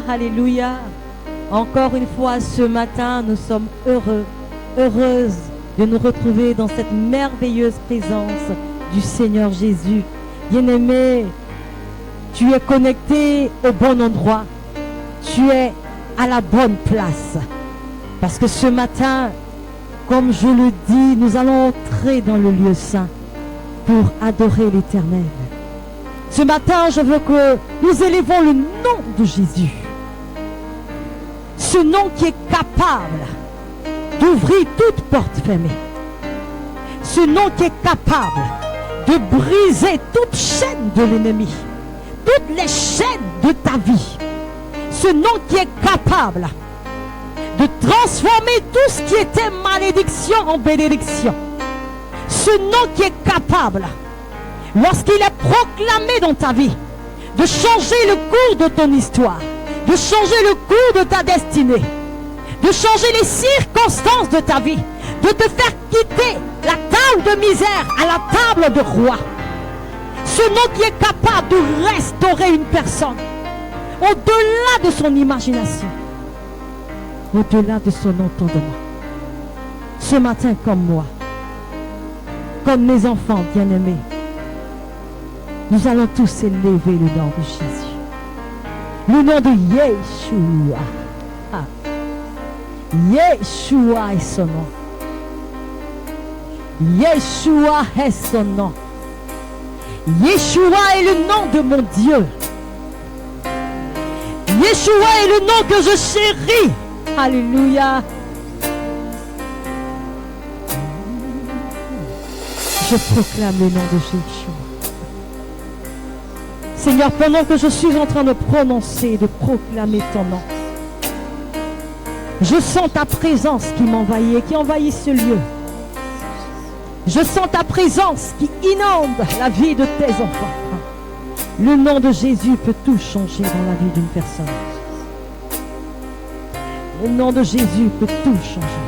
Alléluia. Encore une fois ce matin, nous sommes heureuses de nous retrouver dans cette merveilleuse présence du Seigneur Jésus. Bien-aimé, tu es connecté au bon endroit. Tu es à la bonne place. Parce que ce matin, comme je le dis, nous allons entrer dans le lieu saint pour adorer l'Éternel. Ce matin, je veux que nous élevons le nom de Jésus. Ce nom qui est capable d'ouvrir toute porte fermée. Ce nom qui est capable de briser toute chaîne de l'ennemi. Toutes les chaînes de ta vie. Ce nom qui est capable de transformer tout ce qui était malédiction en bénédiction. Ce nom qui est capable, lorsqu'il est proclamé dans ta vie, de changer le cours de ton histoire, de changer le cours de ta destinée, de changer les circonstances de ta vie, de te faire quitter la table de misère à la table de roi. Ce nom qui est capable de restaurer une personne au-delà de son imagination, au-delà de son entendement. Ce matin, comme moi, comme mes enfants bien-aimés, nous allons tous élever le nom de Jésus. Le nom de Yeshua. Ah. Yeshua est son nom. Yeshua est son nom. Yeshua est le nom de mon Dieu. Yeshua est le nom que je chéris. Alléluia. Je proclame le nom de Yeshua. Seigneur, pendant que je suis en train de prononcer, de proclamer ton nom, je sens ta présence qui m'envahit et qui envahit ce lieu. Je sens ta présence qui inonde la vie de tes enfants. Le nom de Jésus peut tout changer dans la vie d'une personne. Le nom de Jésus peut tout changer.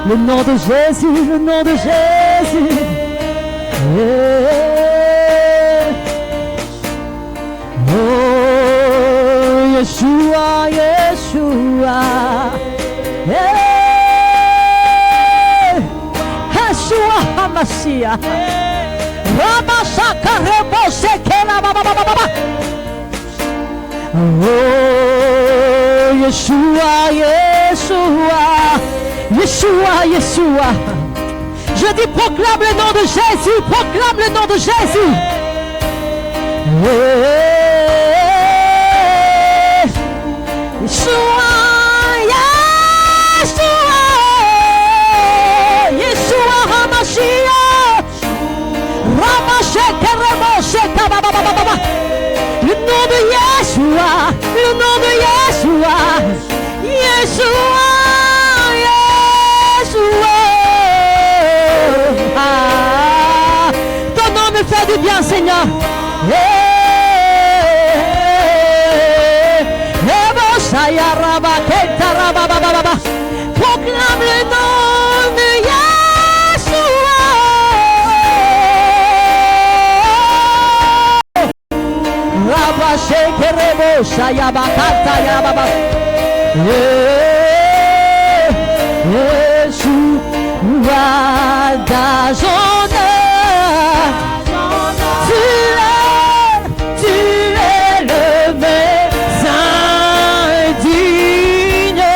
Le nom de Jésus, le nom de Jésus. Oh, Yeshua, Yeshua. Yeshua HaMashiach. Ramashaka Reboshekela Baba. Oh, Yeshua, Yeshua, Yeshua, Yeshua. Je dis proclame le nom de Jésus, proclame le nom de Jésus. Yeshua, Yeshua, Yeshua HaMashiach. Ramasheke Remosheka Baba. Le nom de Yeshua, le nom de Yeshua, Yeshua, Yeshua. Ah, ton nom me fait du bien, Seigneur. Proclame le nom de Yeshua. Shekerebo Shayabakata Yababa Yeshua d'Ajonda. Tu es le Saint digne,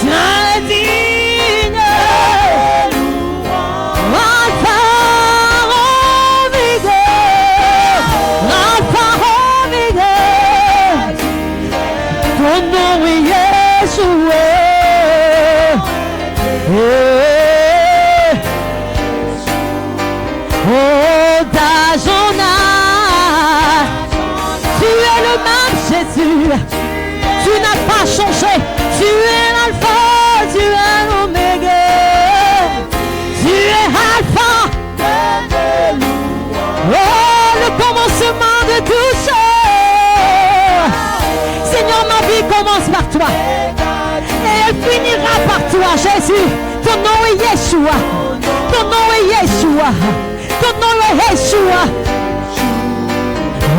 Saint digne. Alpha Omega, Alpha Omega. Ton nom est Yeshua. Oh, Dajona, tu es le même Jésus. Tu n'as pas changé. Tu es l'alpha, tu es l'oméga. Tu es alpha. Oh, le commencement de tout ça. Seigneur, ma vie commence par toi. Et elle finira par toi, Jésus. Ton nom est Yeshua. Ton nom est Yeshua. Ton nom est Yeshua.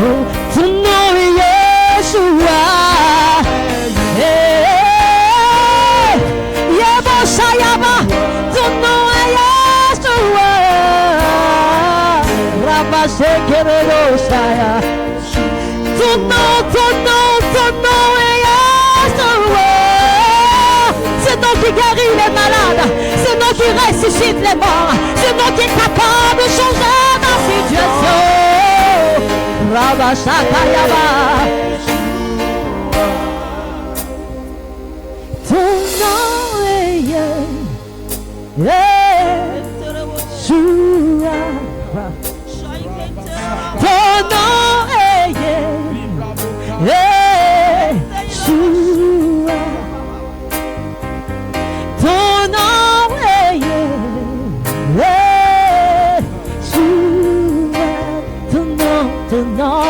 Oh, ton nom est Yeshua. Yabashayaba. Ton nom est Yeshua. Rabashekereroshaya. Ton nom est Yeshua. C'est nom qui guérit les malades. C'est nom qui ressuscite les morts. C'est nom qui est capable de changer ma situation. Rabashakayaba. Ton nom est Yeshua. Ton nom est Yeshua. Ton nom est Yeshua. Ton nom.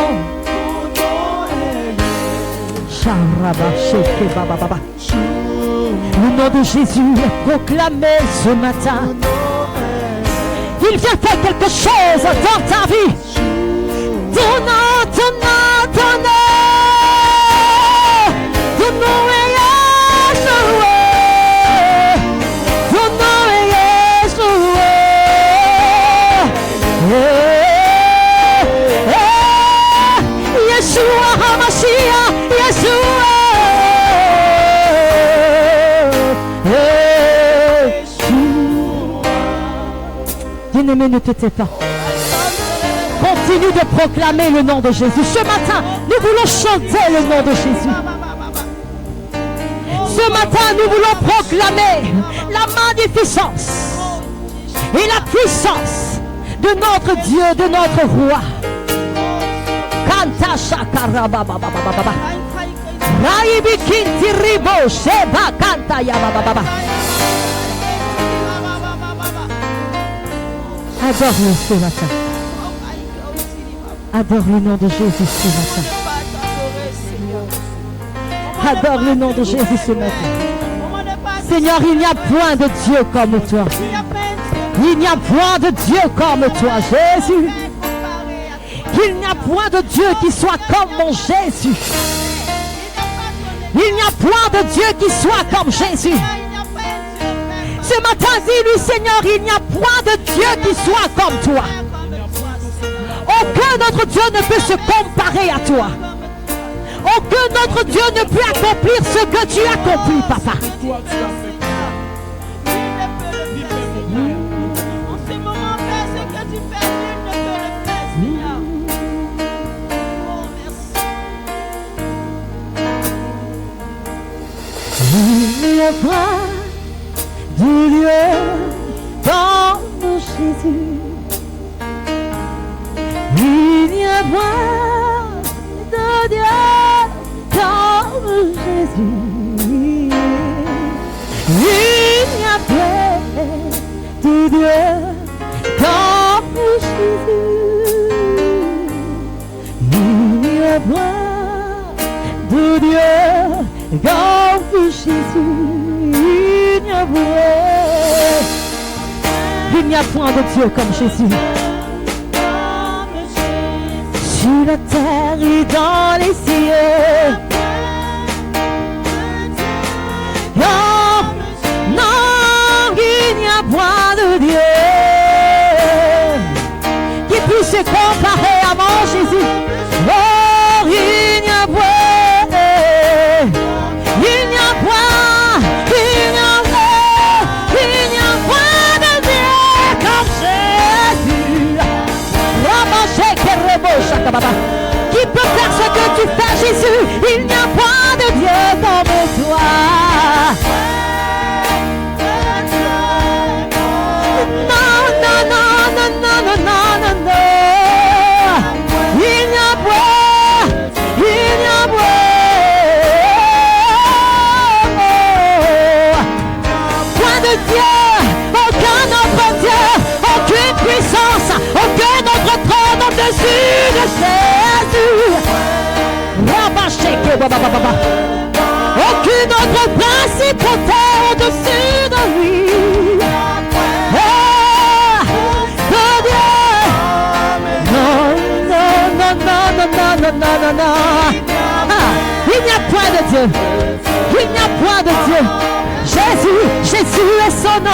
Le nom de Jésus est proclamé ce matin. Il vient faire quelque chose dans ta vie. Ton nom, ton nom, ton nom. Ton nom est Yeshua. Ton nom est Yeshua. Yeshua HaMashiach. Yeshua. Bien-aimé, ne te tais pas. Continue de proclamer le nom de Jésus. Ce matin, nous voulons chanter le nom de Jésus. Ce matin, nous voulons proclamer la magnificence et la puissance de notre Dieu, de notre roi. Kanta shakarabababababa. Raibi kinti ribo sheba kanta yabababa. Adore-le ce matin. Adore le nom de Jésus ce matin. Adore le nom de Jésus ce matin. Seigneur, il n'y a point de Dieu comme toi. Il n'y a point de Dieu comme toi, Jésus. Il n'y a point de Dieu qui soit comme mon Jésus. Il n'y a point de Dieu qui soit comme Jésus. Ce matin, dis-lui, Seigneur, il n'y a point de Dieu qui soit comme toi. Aucun autre Dieu ne peut se comparer à toi. Aucun autre Dieu ne peut accomplir ce que tu accomplis, papa. En ce moment, fais ce que tu fais, nul ne peut le faire, Seigneur. Oh, merci. Il n'y a pas de lieu dans Jésus. Il n'y a point de Dieu comme Jésus. Il n'y a point de Dieu comme Jésus. Il n'y a point de Dieu comme Jésus. Il n'y a point de Dieu comme Jésus. Sur la terre et dans les cieux. Non, non, il n'y a point de Dieu qui puisse se comparer à mon Jésus. Oh, il n'y a point, il n'y a point, il n'y a point de Dieu comme Jésus. Qui peut faire ce que tu fais, Jésus? Il n'y a point de Dieu Aucune autre principauté au-dessus de lui. De Dieu. Non, non, non, non, non, non, non, non, non. Il n'y a point de Dieu. Il n'y a point de Dieu. Jésus, Jésus est son nom.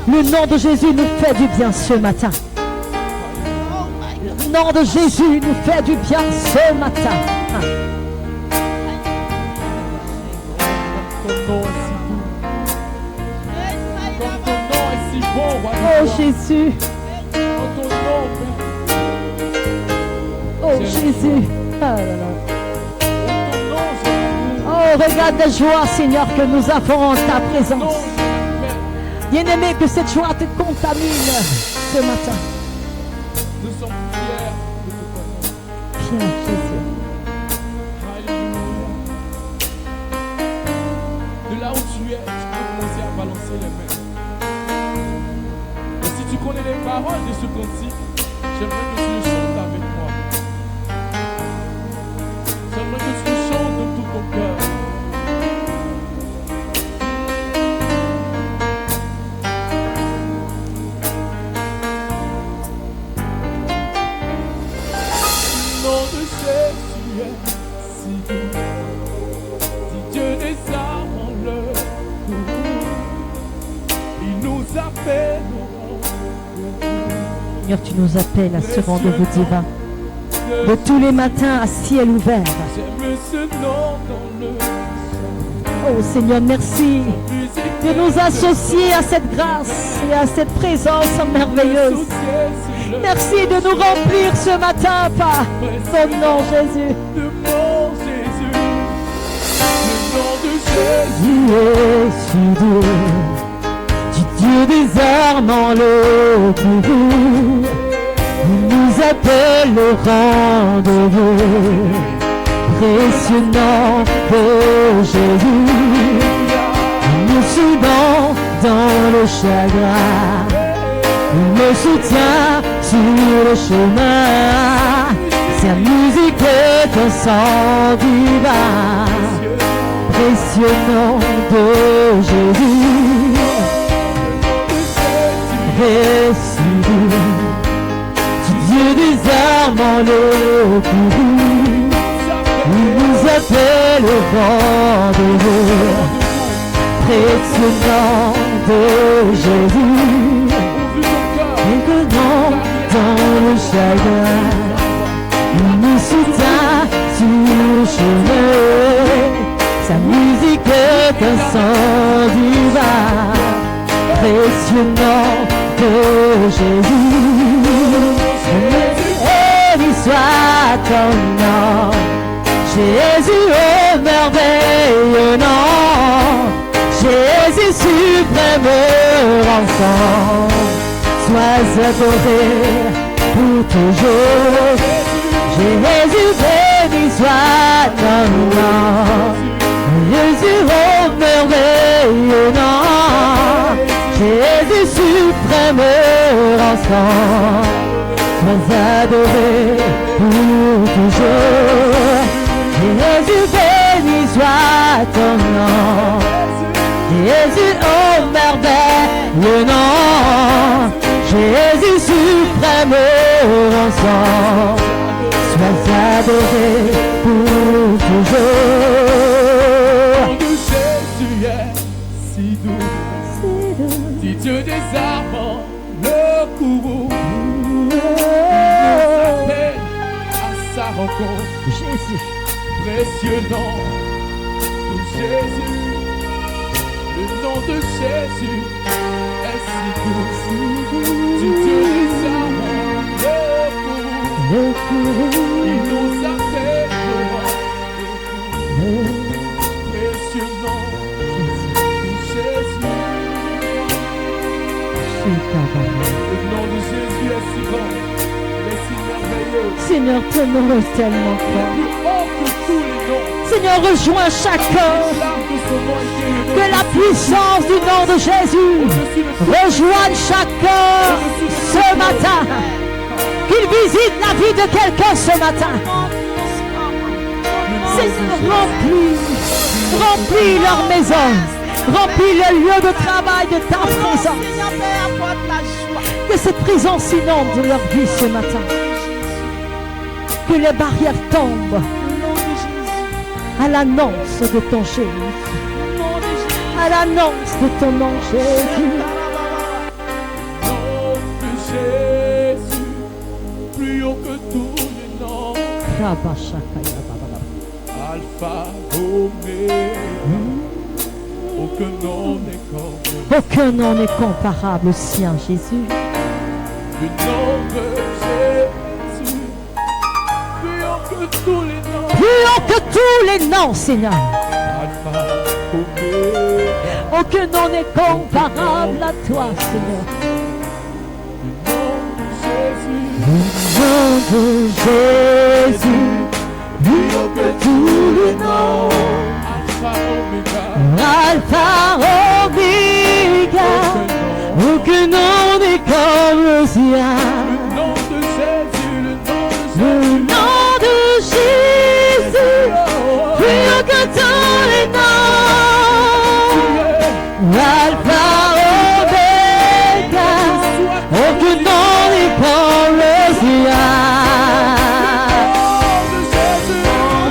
Le nom de Jésus nous fait du bien ce matin. Le nom de Jésus nous fait du bien ce matin. Oh Jésus. Oh Jésus. Oh là là. Oh, regarde la joie, Seigneur, que nous avons en ta présence. Bien-aimé, que cette joie te contamine ce matin. Nous sommes fiers de te connaître. Fier, Jésus. Alléluia. De là où tu es, tu peux commencer à balancer les mains. Et si tu connais les paroles de ce cantique, j'aimerais que tu le chantes avec moi. J'aimerais que tu le chantes de tout ton cœur. Le nom de Jésus est si doux. Dit Dieu des armes le courroux. Il nous appelle. Seigneur, tu nous appelles à ce rendez-vous divin. De tous les matins à ciel ouvert. J'aime ce nom dans le Oh Seigneur, merci de nous associer à cette grâce et à cette présence merveilleuse. Merci de nous remplir ce matin par ton nom, Jésus. de mon Jésus. Le nom de Jésus. Tu es si doux, du Dieu des armes en le courroux. Il nous appelle au rendez-vous. Précieux nom de Jésus, nous soudons dans le chagrin, il me soutient sur le chemin, sa musique est un sang divin. Précieux nom de Jésus, précieux du Dieu des armes en le courroux. Il nous appelle au rendez-vous. Précieux nom de Jésus, et que non dans le chagrin, il nous soutient sur le chemin, sa musique est un sang divin. Précieux nom de Jésus, béni soit ton nom. Jésus, oh merveilleux nom, Jésus suprême enfant, sois adoré pour toujours. Jésus, béni soit ton nom. Jésus, oh merveilleux nom, Jésus suprême enfant, sois adoré pour toujours. Jésus, béni soit ton nom. Jésus, oh merveilleux nom. Jésus suprême enfant, sois adoré pour toujours. Le nom de Jésus est si doux. Dit Dieu des armes le courroux. Il nous appelle à sa rencontre. Jésus, Précieux nom de Jésus, le nom de Jésus est si doux. Du Dieu des armes, le courroux, il nous appelle précieux nom de Jésus. Le nom de Jésus est si grand, il est si merveilleux. Seigneur, ton nom est tellement grand. Plus haut que tous les noms. Seigneur, rejoins chacun. Que la puissance du nom de Jésus rejoigne chacun ce matin. Qu'il visite la vie de quelqu'un ce matin. Seigneur, remplis leur maison. Remplis le lieu de travail de ta présence. Que cette présence inonde leur vie ce matin. Que les barrières tombent à l'annonce de ton Jésus. À l'annonce de ton nom Jésus. Nom de Jésus, plus haut que tous les noms. Alpha, Oméga, aucun nom n'est comparable. Aucun nom n'est comparable au sien, Jésus. Le nom de Jésus, plus haut que tous les noms. Plus haut que tous les noms, Seigneur. Alpha, Oméga, Aucun nom n'est comparable à toi, Seigneur. le nom de Jésus, Le nom de Jésus, plus haut que tous les noms. Alpha, Oméga, Alpha, Omega, aucun nom n'est comme le sien. le nom de Jésus, le nom de Le nom de Jésus, plus haut que tous les noms. Alpha, Omega, aucun nom n'est comme le sien.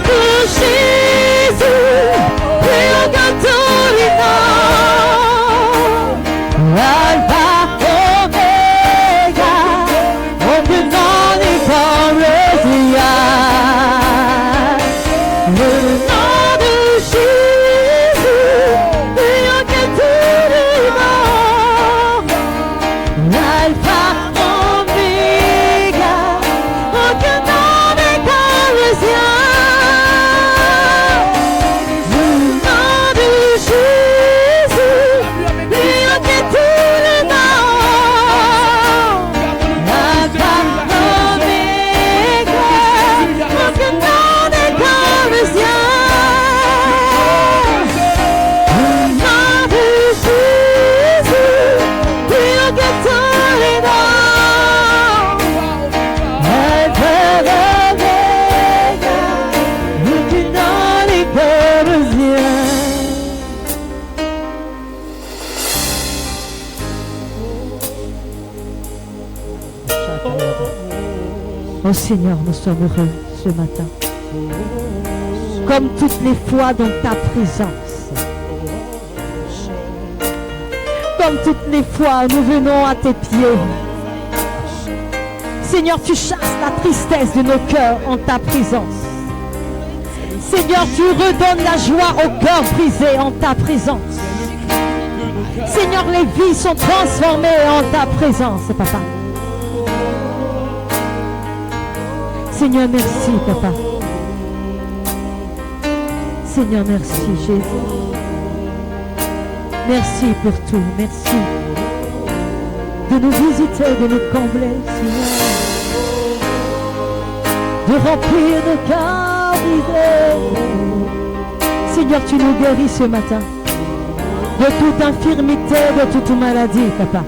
De Jésus, plus haut que tous les noms. Alpha, Omega, aucun nom n'est comme le sien. Le nom de Jésus, plus haut que tous les noms. Alpha, Omega, aucun nom n'est comme le sien. Le nom de Jésus, plus haut que tous les noms. Alpha, Omega, aucun nom n'est comme le sien. Le nom de Jésus, plus haut que tous les noms. Alpha, Omega, aucun nom n'est comme le sien. Oh Seigneur, nous sommes heureux ce matin. Comme toutes les fois dans ta présence. Comme toutes les fois, nous venons à tes pieds. Seigneur, tu chasses la tristesse de nos cœurs en ta présence. Seigneur, tu redonnes la joie aux cœurs brisés en ta présence. Seigneur, les vies sont transformées en ta présence, Papa. Seigneur, merci, Papa. Seigneur, merci, Jésus. Merci pour tout. Merci de nous visiter, de nous combler, Seigneur. De remplir nos cœurs brisés. Seigneur, tu nous guéris ce matin de toute infirmité, de toute maladie, Papa.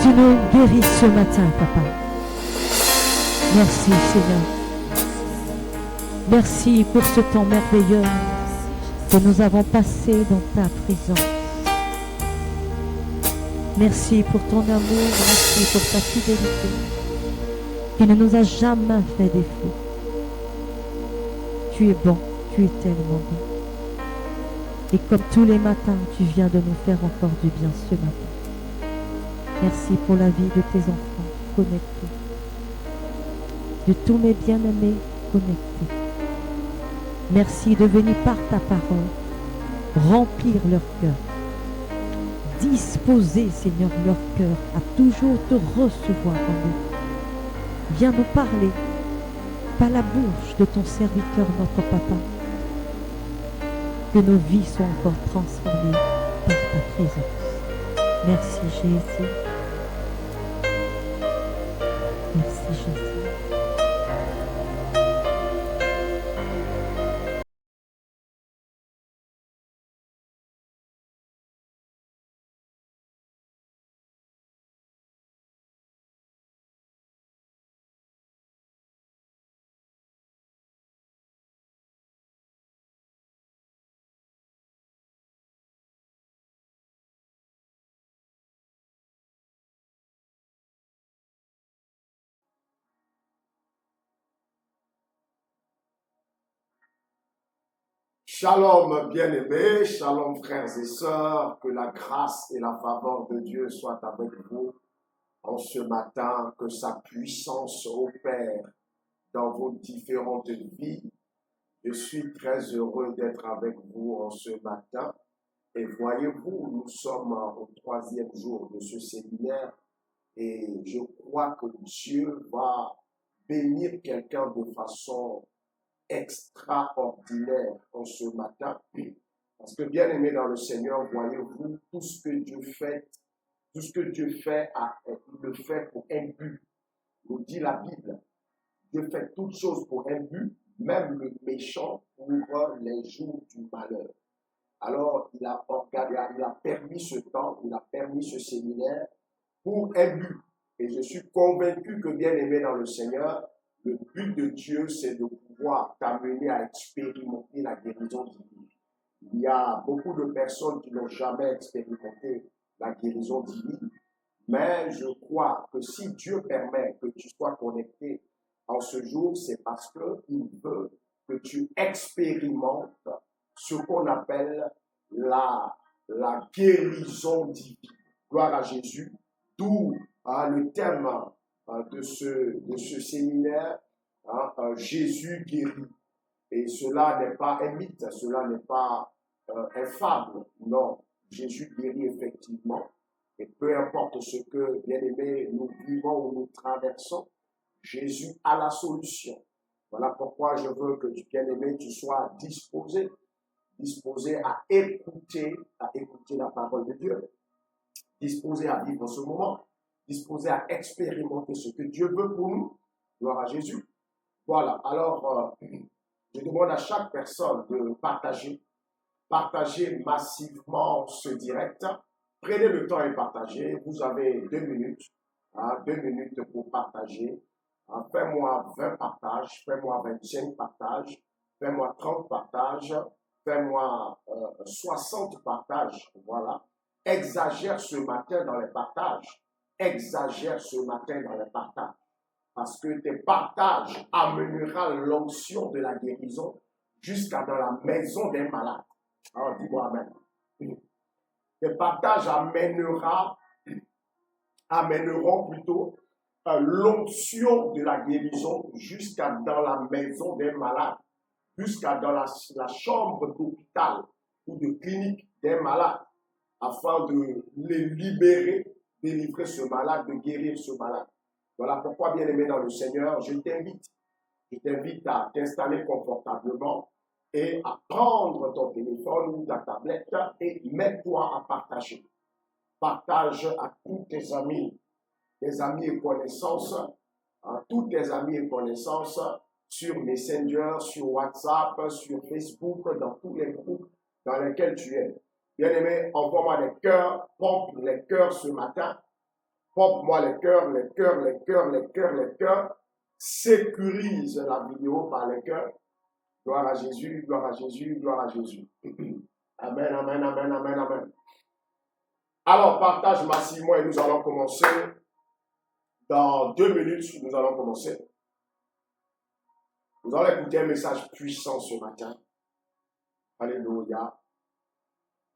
Tu nous guéris ce matin, Papa. Merci, Seigneur. Merci pour ce temps merveilleux que nous avons passé dans ta présence. Merci pour ton amour, merci pour ta fidélité qui ne nous a jamais fait défaut. Tu es bon, tu es tellement bon. Et comme tous les matins, tu viens de nous faire encore du bien ce matin. Merci pour la vie de tes enfants connectés, de tous mes bien-aimés connectés. Merci de venir par ta parole remplir leur cœur, disposer, Seigneur, leur cœur à toujours te recevoir en eux. Viens nous parler par la bouche de ton serviteur, notre Papa, que nos vies soient encore transformées par ta présence. Merci Jésus. Merci Jésus. Shalom bien-aimés, shalom frères et sœurs, que la grâce et la faveur de Dieu soient avec vous en ce matin, que sa puissance opère dans vos différentes vies. Je suis très heureux d'être avec vous en ce matin. Et voyez-vous, nous sommes au 3e jour de ce séminaire et je crois que Dieu va bénir quelqu'un de façon extraordinaire en ce matin. Parce que bien aimé dans le Seigneur, voyez-vous, tout ce que Dieu fait, il le fait pour un but. Nous dit la Bible. Dieu fait toutes choses pour un but, même le méchant pour les jours du malheur. Alors, il a permis ce temps, il a permis ce séminaire pour un but. Et je suis convaincu que, bien aimé dans le Seigneur, le but de Dieu, c'est de pouvoir t'amener à expérimenter la guérison divine. Il y a beaucoup de personnes qui n'ont jamais expérimenté la guérison divine, mais je crois que si Dieu permet que tu sois connecté en ce jour, c'est parce qu'il veut que tu expérimentes ce qu'on appelle la guérison divine. Gloire à Jésus, d'où le thème de ce séminaire, Jésus guérit. Et cela n'est pas un mythe, cela n'est pas un fable. Non, Jésus guérit effectivement. Et peu importe ce que, bien aimé, nous vivons ou nous traversons, Jésus a la solution. Voilà pourquoi je veux que, bien aimé, tu sois disposé à écouter la parole de Dieu, disposé à vivre ce moment, disposé à expérimenter ce que Dieu veut pour nous. Gloire à Jésus. Voilà, alors je demande à chaque personne de partager massivement ce direct. Prenez le temps et partagez. Vous avez 2 minutes, 2 minutes pour partager. Fais-moi 20 partages, fais-moi 25 partages, fais-moi 30 partages, fais-moi 60 partages. Voilà. Exagère ce matin dans les partages. Exagère ce matin dans les partages. Parce que tes partages amèneront l'onction de la guérison jusqu'à dans la maison des malades. Alors dis-moi amen. Tes partages amèneront plutôt l'onction de la guérison jusqu'à dans la maison des malades, jusqu'à dans la chambre d'hôpital ou de clinique des malades, afin de les libérer, délivrer ce malade, de guérir ce malade. Voilà pourquoi, bien aimé dans le Seigneur, je t'invite à t'installer confortablement et à prendre ton téléphone ou ta tablette et mets-toi à partager. Partage à tous tes amis et connaissances, à tous tes amis et connaissances sur Messenger, sur WhatsApp, sur Facebook, dans tous les groupes dans lesquels tu es. Bien aimé, envoie-moi les cœurs, pompe les cœurs ce matin. Pompe-moi les cœurs, les cœurs, les cœurs, les cœurs, les cœurs. Sécurise la vidéo par les cœurs. Gloire à Jésus, gloire à Jésus, gloire à Jésus. Amen, amen, amen, amen, amen. Alors, partage massivement et nous allons commencer. Dans 2 minutes, nous allons commencer. Nous allons écouter un message puissant ce matin. Alléluia.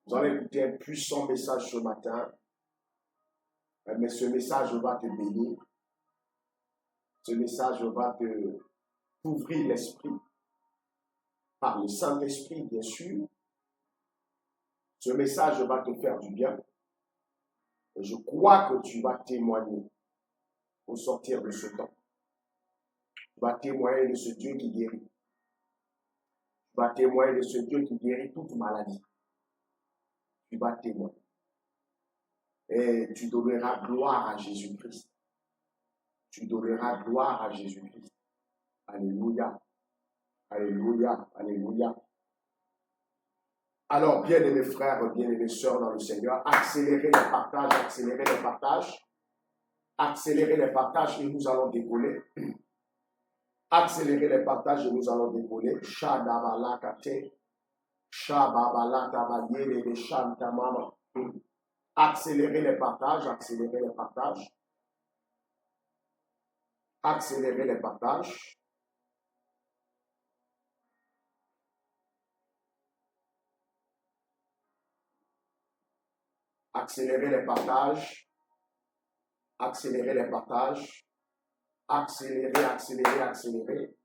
Nous allons écouter un puissant message ce matin. Mais ce message va te bénir. Ce message va t'ouvrir l'esprit. Par le Saint-Esprit, bien sûr. Ce message va te faire du bien. Et je crois que tu vas témoigner au sortir de ce temps. Tu vas témoigner de ce Dieu qui guérit. Tu vas témoigner de ce Dieu qui guérit toute maladie. Tu vas témoigner. Et tu donneras gloire à Jésus-Christ. Tu donneras gloire à Jésus-Christ. Alléluia. Alléluia. Alléluia. Alors, bien-aimés frères, bien-aimés sœurs dans le Seigneur, accélérez les partages, accélérez les partages. Accélérez les partages et nous allons décoller. Accélérez les partages et nous allons décoller. Shadabalakate. Shababalakabayele de Shantamama. Accélérez les partages, accélérez les partages. Accélérez les partages. Accélérez les partages. Accélérez les partages. Accélérez, accélérez, accélérez.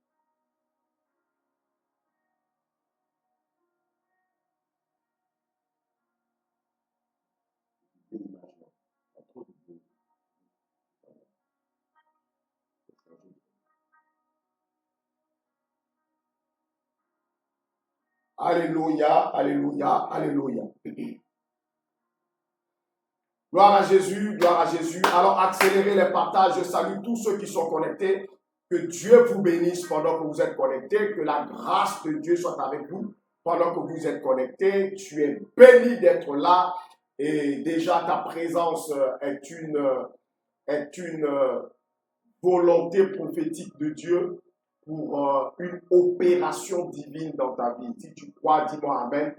Alléluia, alléluia, alléluia. Gloire à Jésus, gloire à Jésus. Alors accélérez les partages. Je salue tous ceux qui sont connectés. Que Dieu vous bénisse pendant que vous êtes connectés. Que la grâce de Dieu soit avec vous pendant que vous êtes connectés. Tu es béni d'être là. Et déjà ta présence est une volonté prophétique de Dieu pour une opération divine dans ta vie. Si tu crois, dis-moi Amen.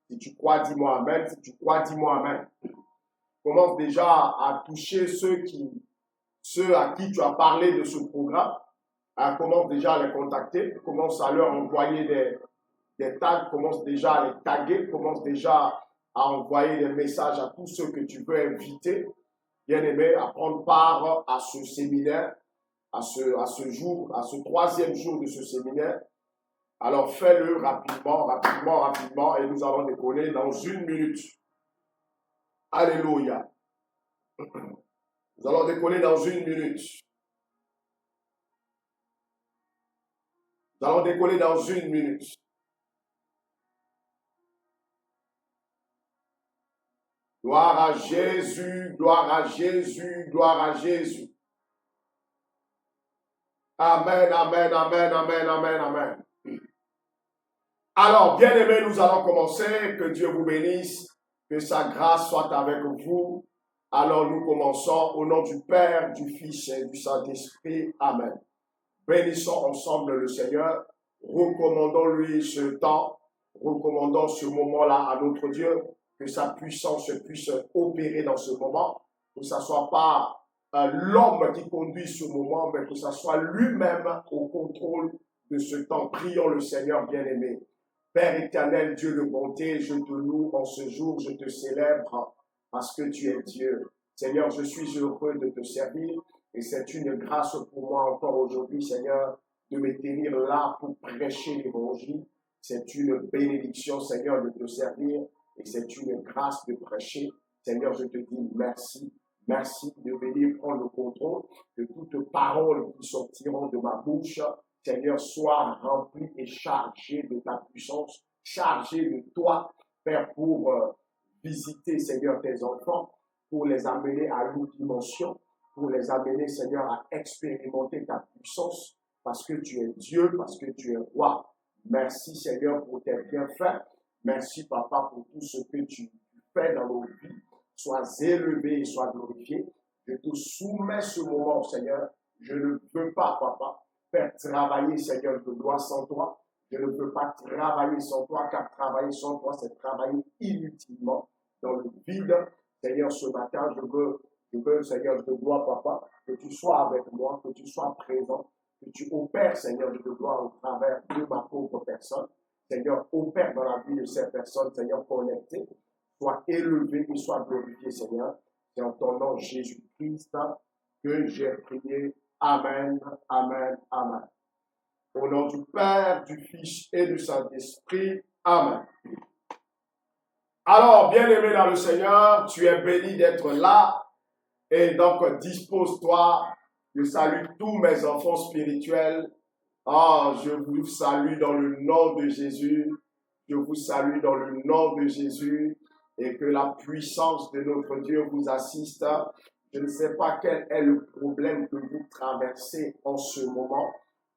Si tu crois, dis-moi Amen. Si tu crois, dis-moi Amen. Commence déjà à toucher ceux à qui tu as parlé de ce programme. Commence déjà à les contacter. Commence à leur envoyer des tags. Commence déjà à les taguer. Commence déjà à envoyer des messages à tous ceux que tu veux inviter. Bien-aimés, à prendre part à ce séminaire, à ce jour, à ce 3e jour de ce séminaire. Alors fais-le rapidement, rapidement, rapidement, et nous allons décoller dans 1 minute. Alléluia. Nous allons décoller dans 1 minute. Nous allons décoller dans 1 minute. Gloire à Jésus, gloire à Jésus, gloire à Jésus. Amen, amen, amen, amen, amen, amen. Alors, bien-aimés, nous allons commencer. Que Dieu vous bénisse. Que sa grâce soit avec vous. Alors, nous commençons au nom du Père, du Fils et du Saint-Esprit. Amen. Bénissons ensemble le Seigneur. Recommandons-lui ce temps. Recommandons ce moment-là à notre Dieu. Que sa puissance puisse opérer dans ce moment. Que ce ne soit pas l'homme qui conduit ce moment, mais que ce soit lui-même au contrôle de ce temps. Prions le Seigneur bien-aimé. Père éternel, Dieu de bonté, je te loue en ce jour, je te célèbre parce que tu es Dieu. Seigneur, je suis heureux de te servir et c'est une grâce pour moi encore aujourd'hui, Seigneur, de me tenir là pour prêcher l'évangile. C'est une bénédiction, Seigneur, de te servir et c'est une grâce de prêcher. Seigneur, je te dis merci. Merci de venir prendre le contrôle, que toutes paroles qui sortiront de ma bouche, Seigneur, soient remplies et chargées de ta puissance, chargées de toi, Père, pour visiter, Seigneur, tes enfants, pour les amener à une dimension, pour les amener, Seigneur, à expérimenter ta puissance, parce que tu es Dieu, parce que tu es roi. Merci, Seigneur, pour tes bienfaits. Merci, Papa, pour tout ce que tu fais dans nos vies. Sois élevé et sois glorifié. Je te soumets ce moment, Seigneur. Je ne veux pas, Papa, faire travailler, Seigneur, de gloire sans toi. Je ne peux pas travailler sans toi, car travailler sans toi, c'est travailler inutilement dans le vide. Seigneur, ce matin, je veux, Seigneur, je te dois, Papa, que tu sois avec moi, que tu sois présent, que tu opères, Seigneur, je te dois au travers de ma pauvre personne. Seigneur, opère dans la vie de ces personnes, Seigneur, connectées. Sois élevé et sois glorifié, Seigneur. C'est en ton nom, Jésus-Christ, que j'ai prié. Amen, amen, amen. Au nom du Père, du Fils et du Saint-Esprit. Amen. Alors, bien-aimé dans le Seigneur, tu es béni d'être là. Et donc, dispose-toi. Je salue tous mes enfants spirituels. Je vous salue dans le nom de Jésus. Je vous salue dans le nom de Jésus. Et que la puissance de notre Dieu vous assiste. Je ne sais pas quel est le problème que vous traversez en ce moment.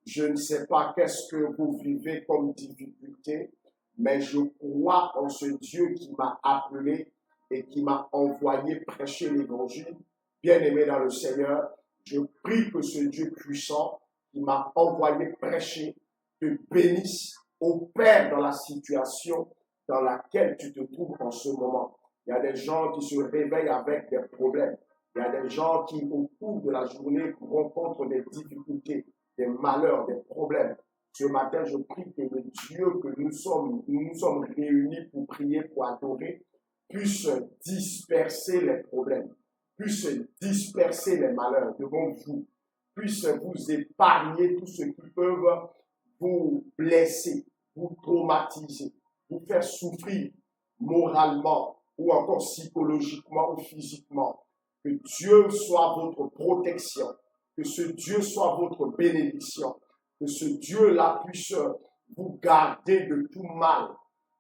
Je ne sais pas qu'est-ce que vous vivez comme difficulté, mais je crois en ce Dieu qui m'a appelé et qui m'a envoyé prêcher l'évangile. Bien-aimé dans le Seigneur, je prie que ce Dieu puissant qui m'a envoyé prêcher te bénisse, opère dans la situation dans laquelle tu te trouves en ce moment. Il y a des gens qui se réveillent avec des problèmes. Il y a des gens qui, au cours de la journée, rencontrent des difficultés, des malheurs, des problèmes. Ce matin, je prie que le Dieu que nous sommes réunis pour prier, pour adorer, puisse disperser les problèmes, puisse disperser les malheurs devant vous, puisse vous épargner tout ce qui peut vous blesser, vous traumatiser, vous faire souffrir moralement ou encore psychologiquement ou physiquement. Que Dieu soit votre protection, que ce Dieu soit votre bénédiction, que ce Dieu-là puisse vous garder de tout mal,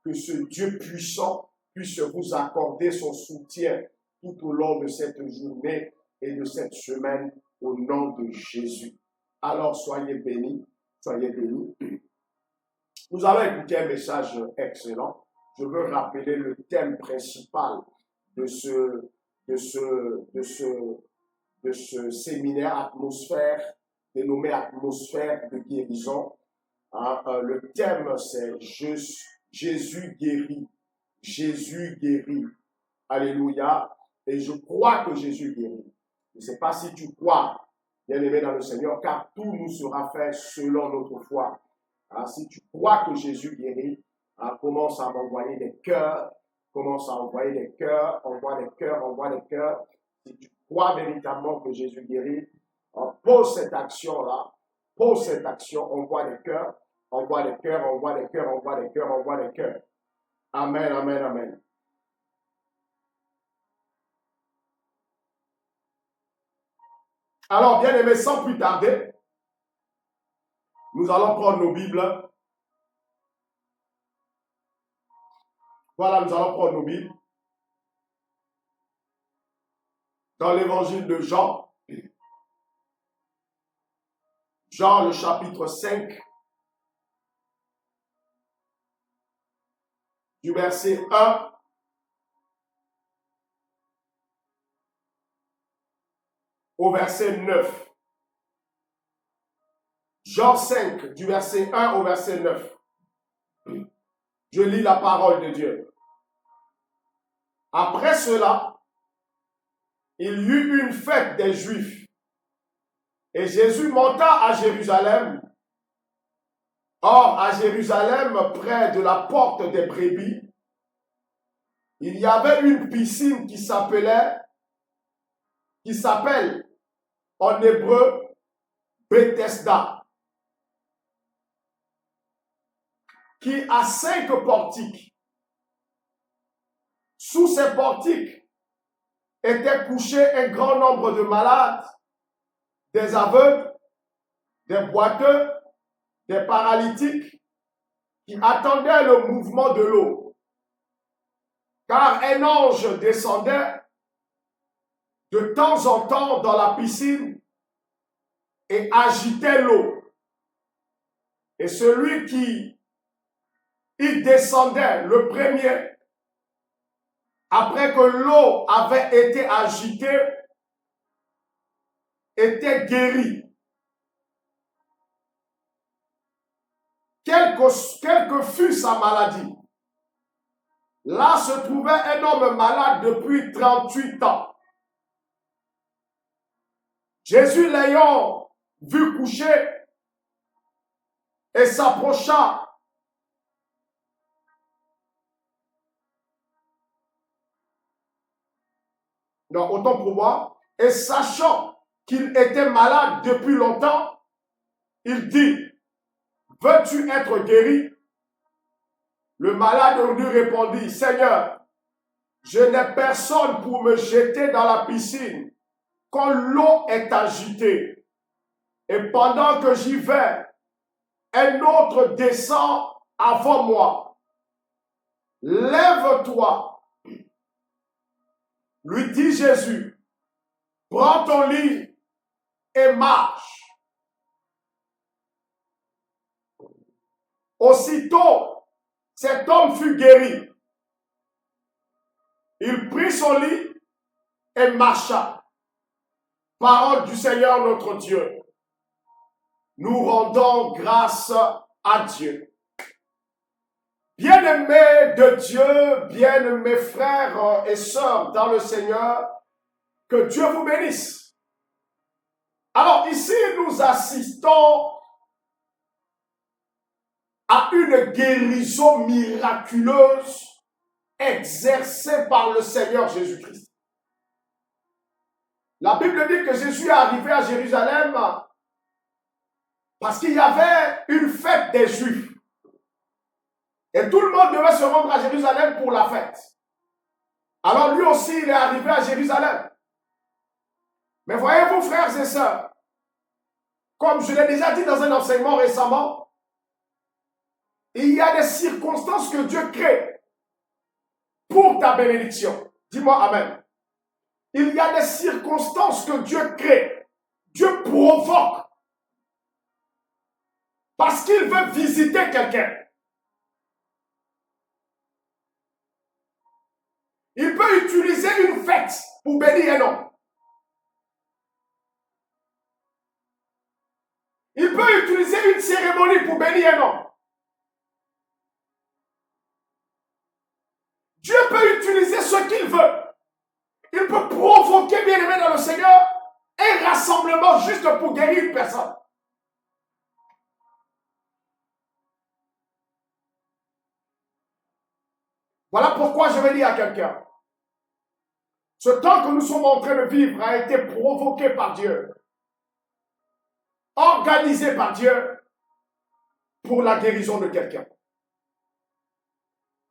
que ce Dieu puissant puisse vous accorder son soutien tout au long de cette journée et de cette semaine au nom de Jésus. Alors soyez bénis, soyez bénis. Nous allons écouter un message excellent. Je veux rappeler le thème principal de ce séminaire atmosphère, dénommé atmosphère de guérison. Le thème c'est Jésus guérit. Jésus guérit. Alléluia. Et je crois que Jésus guérit. Je ne sais pas si tu crois, bien-aimé dans le Seigneur, car tout nous sera fait selon notre foi. Si tu crois que Jésus guérit, commence à m'envoyer des cœurs, commence à envoyer des cœurs, envoie des cœurs, envoie des cœurs. Si tu crois véritablement que Jésus guérit, pose cette action-là, pose cette action, envoie des cœurs, envoie des cœurs, envoie des cœurs, envoie des cœurs, envoie des cœurs. Amen, amen, amen. Alors, bien aimé, sans plus tarder, nous allons prendre nos Bibles. Voilà, nous allons prendre nos Bibles. Dans l'évangile de Jean, Jean le chapitre 5, du verset 1 au verset 9. Jean 5, du verset 1 au verset 9. Je lis la parole de Dieu. Après cela, il y eut une fête des Juifs. Et Jésus monta à Jérusalem. Or, à Jérusalem, près de la porte des brebis, il y avait une piscine qui s'appelle en hébreu Bethesda, qui a 5 portiques. Sous ces portiques étaient couchés un grand nombre de malades, des aveugles, des boiteux, des paralytiques, qui attendaient le mouvement de l'eau. Car un ange descendait de temps en temps dans la piscine et agitait l'eau. Et celui qui y descendait, le premier, après que l'eau avait été agitée, était guéri. Quelle que fût sa maladie, là se trouvait un homme malade depuis 38 ans. Jésus l'ayant vu coucher et s'approcha non, autant pour moi, et sachant qu'il était malade depuis longtemps, il dit, veux-tu être guéri? Le malade lui répondit, Seigneur, je n'ai personne pour me jeter dans la piscine quand l'eau est agitée. Et pendant que j'y vais, un autre descend avant moi. Lève-toi, lui dit Jésus, prends ton lit et marche. Aussitôt, cet homme fut guéri. Il prit son lit et marcha. Parole du Seigneur notre Dieu. Nous rendons grâce à Dieu. Bien-aimés de Dieu, bien-aimés frères et sœurs dans le Seigneur, que Dieu vous bénisse. Alors ici, nous assistons à une guérison miraculeuse, exercée par le Seigneur Jésus-Christ. La Bible dit que Jésus est arrivé à Jérusalem parce qu'il y avait une fête des Juifs. Et tout le monde devait se rendre à Jérusalem pour la fête. Alors lui aussi, il est arrivé à Jérusalem. Mais voyez-vous, frères et sœurs, comme je l'ai déjà dit dans un enseignement récemment, il y a des circonstances que Dieu crée pour ta bénédiction. Dis-moi Amen. Il y a des circonstances que Dieu crée. Dieu provoque. Parce qu'il veut visiter quelqu'un. Il peut utiliser une fête pour bénir un homme. Il peut utiliser une cérémonie pour bénir un homme. Dieu peut utiliser ce qu'il veut. Il peut provoquer, bien aimé dans le Seigneur, un rassemblement juste pour guérir une personne. Voilà pourquoi je vais dire à quelqu'un. Ce temps que nous sommes en train de vivre a été provoqué par Dieu. Organisé par Dieu pour la guérison de quelqu'un.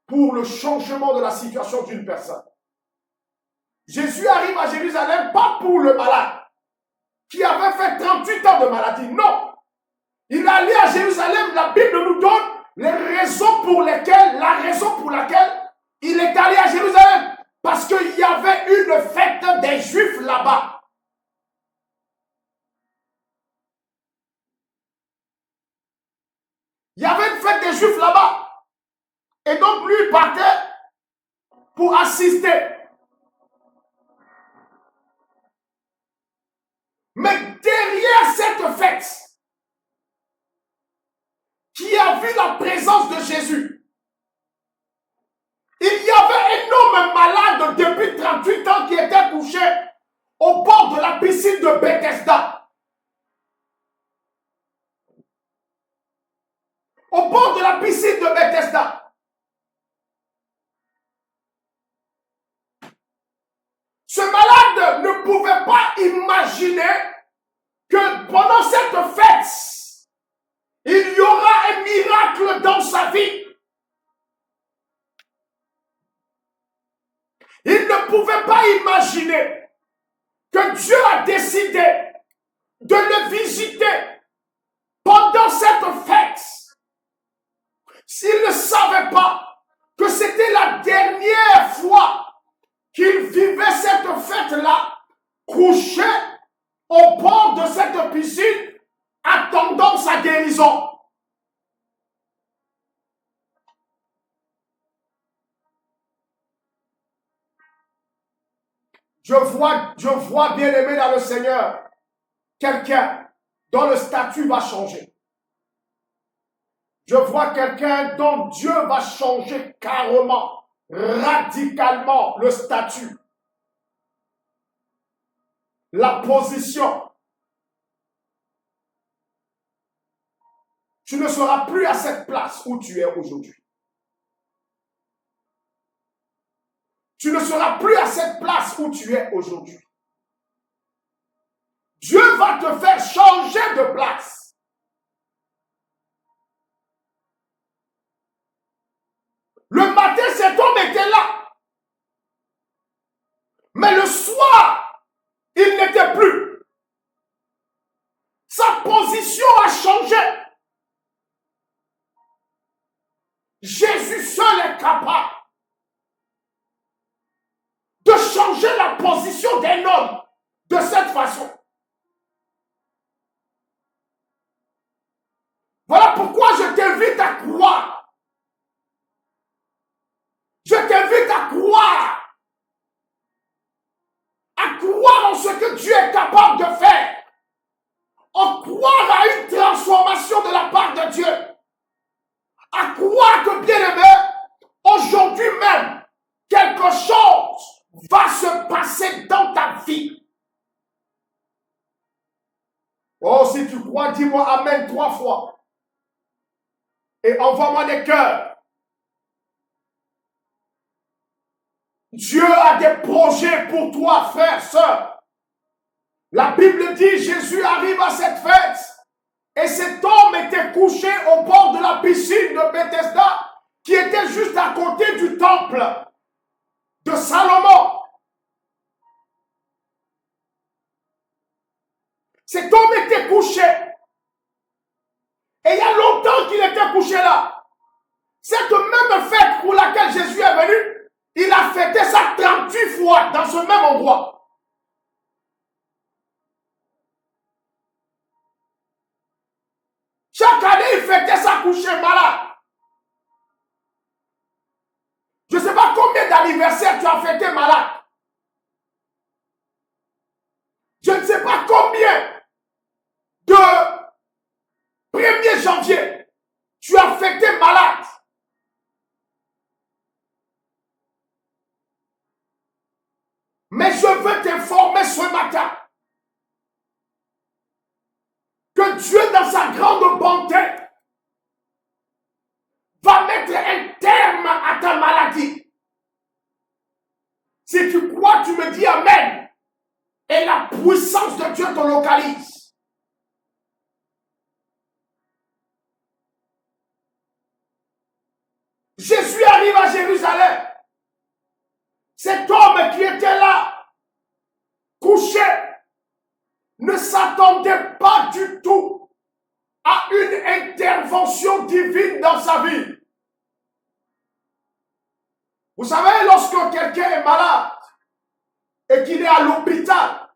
Pour le changement de la situation d'une personne. Jésus arrive à Jérusalem pas pour le malade qui avait fait 38 ans de maladie. Non. Il est allé à Jérusalem. La Bible nous donne la raison pour laquelle il est allé à Jérusalem. Parce qu'il y avait une fête des Juifs là-bas. Il y avait une fête des Juifs là-bas. Et donc lui partait pour assister. Mais derrière cette fête, qui a vu la présence de Jésus, il y avait un homme malade depuis 38 ans qui était couché au bord de la piscine de Bethesda. Au bord de la piscine de Bethesda. Ce malade ne pouvait pas imaginer que pendant cette fête, il y aura un miracle dans sa vie. Il ne pouvait pas imaginer que Dieu a décidé de le visiter pendant cette fête. S'il ne savait pas que c'était la dernière fois qu'il vivait cette fête-là, couché au bord de cette piscine, attendant sa guérison. Je vois bien aimé dans le Seigneur, quelqu'un dont le statut va changer. Je vois quelqu'un dont Dieu va changer carrément, radicalement le statut, la position. Tu ne seras plus à cette place où tu es aujourd'hui. Tu ne seras plus à cette place où tu es aujourd'hui. Dieu va te faire changer de place. Le matin, cet homme était là. Mais le soir, il n'était plus. Sa position a changé. Jésus seul est capable de changer la position d'un homme de cette façon. Voilà pourquoi je t'invite à croire. Je t'invite à croire. À croire en ce que Dieu est capable de faire. En croire à une transformation de la part de Dieu. À croire que, bien aimé, aujourd'hui même, quelque chose va se passer dans ta vie. Oh, si tu crois, dis-moi Amen 3 fois. Et envoie-moi des cœurs. Dieu a des projets pour toi, frère, sœur. La Bible dit, Jésus arrive à cette fête et cet homme était couché au bord de la piscine de Bethesda qui était juste à côté du temple de Salomon. Cet homme était couché. Et il y a longtemps qu'il était couché là. Cette même fête pour laquelle Jésus est venu, il a fêté ça 38 fois dans ce même endroit. Chaque année, il fêtait ça couché malade. Je ne sais pas combien d'anniversaires tu as fêté malade. Je ne sais pas combien de 1er janvier tu as fêté malade. Mais je veux t'informer ce matin que Dieu, dans sa grande bonté, va mettre un terme à ta maladie. Si tu crois, tu me dis Amen. Et la puissance de Dieu te localise. Jésus arrive à Jérusalem. Cet homme qui était là, couché, ne s'attendait pas du tout à une intervention divine dans sa vie. Vous savez, lorsque quelqu'un est malade et qu'il est à l'hôpital,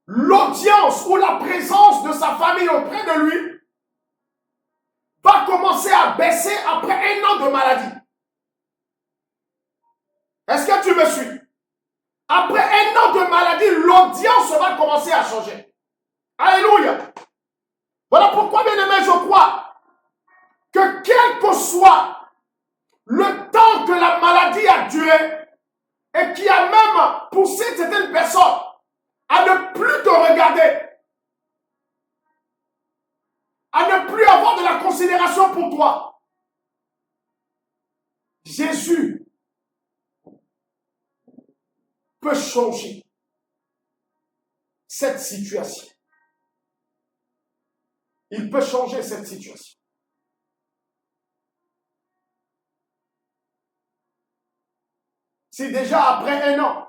l'audience ou la présence de sa famille auprès de lui va commencer à baisser après 1 an de maladie. Est-ce que tu me suis? Après 1 an de maladie, l'audience va commencer à changer. Alléluia. Voilà pourquoi, bien aimé, je crois que quel que soit le temps que la maladie a duré et qui a même poussé certaines personnes à ne plus te regarder, à ne plus avoir de la considération pour toi, Jésus peut changer cette situation. Il peut changer cette situation. Si déjà après 1 an,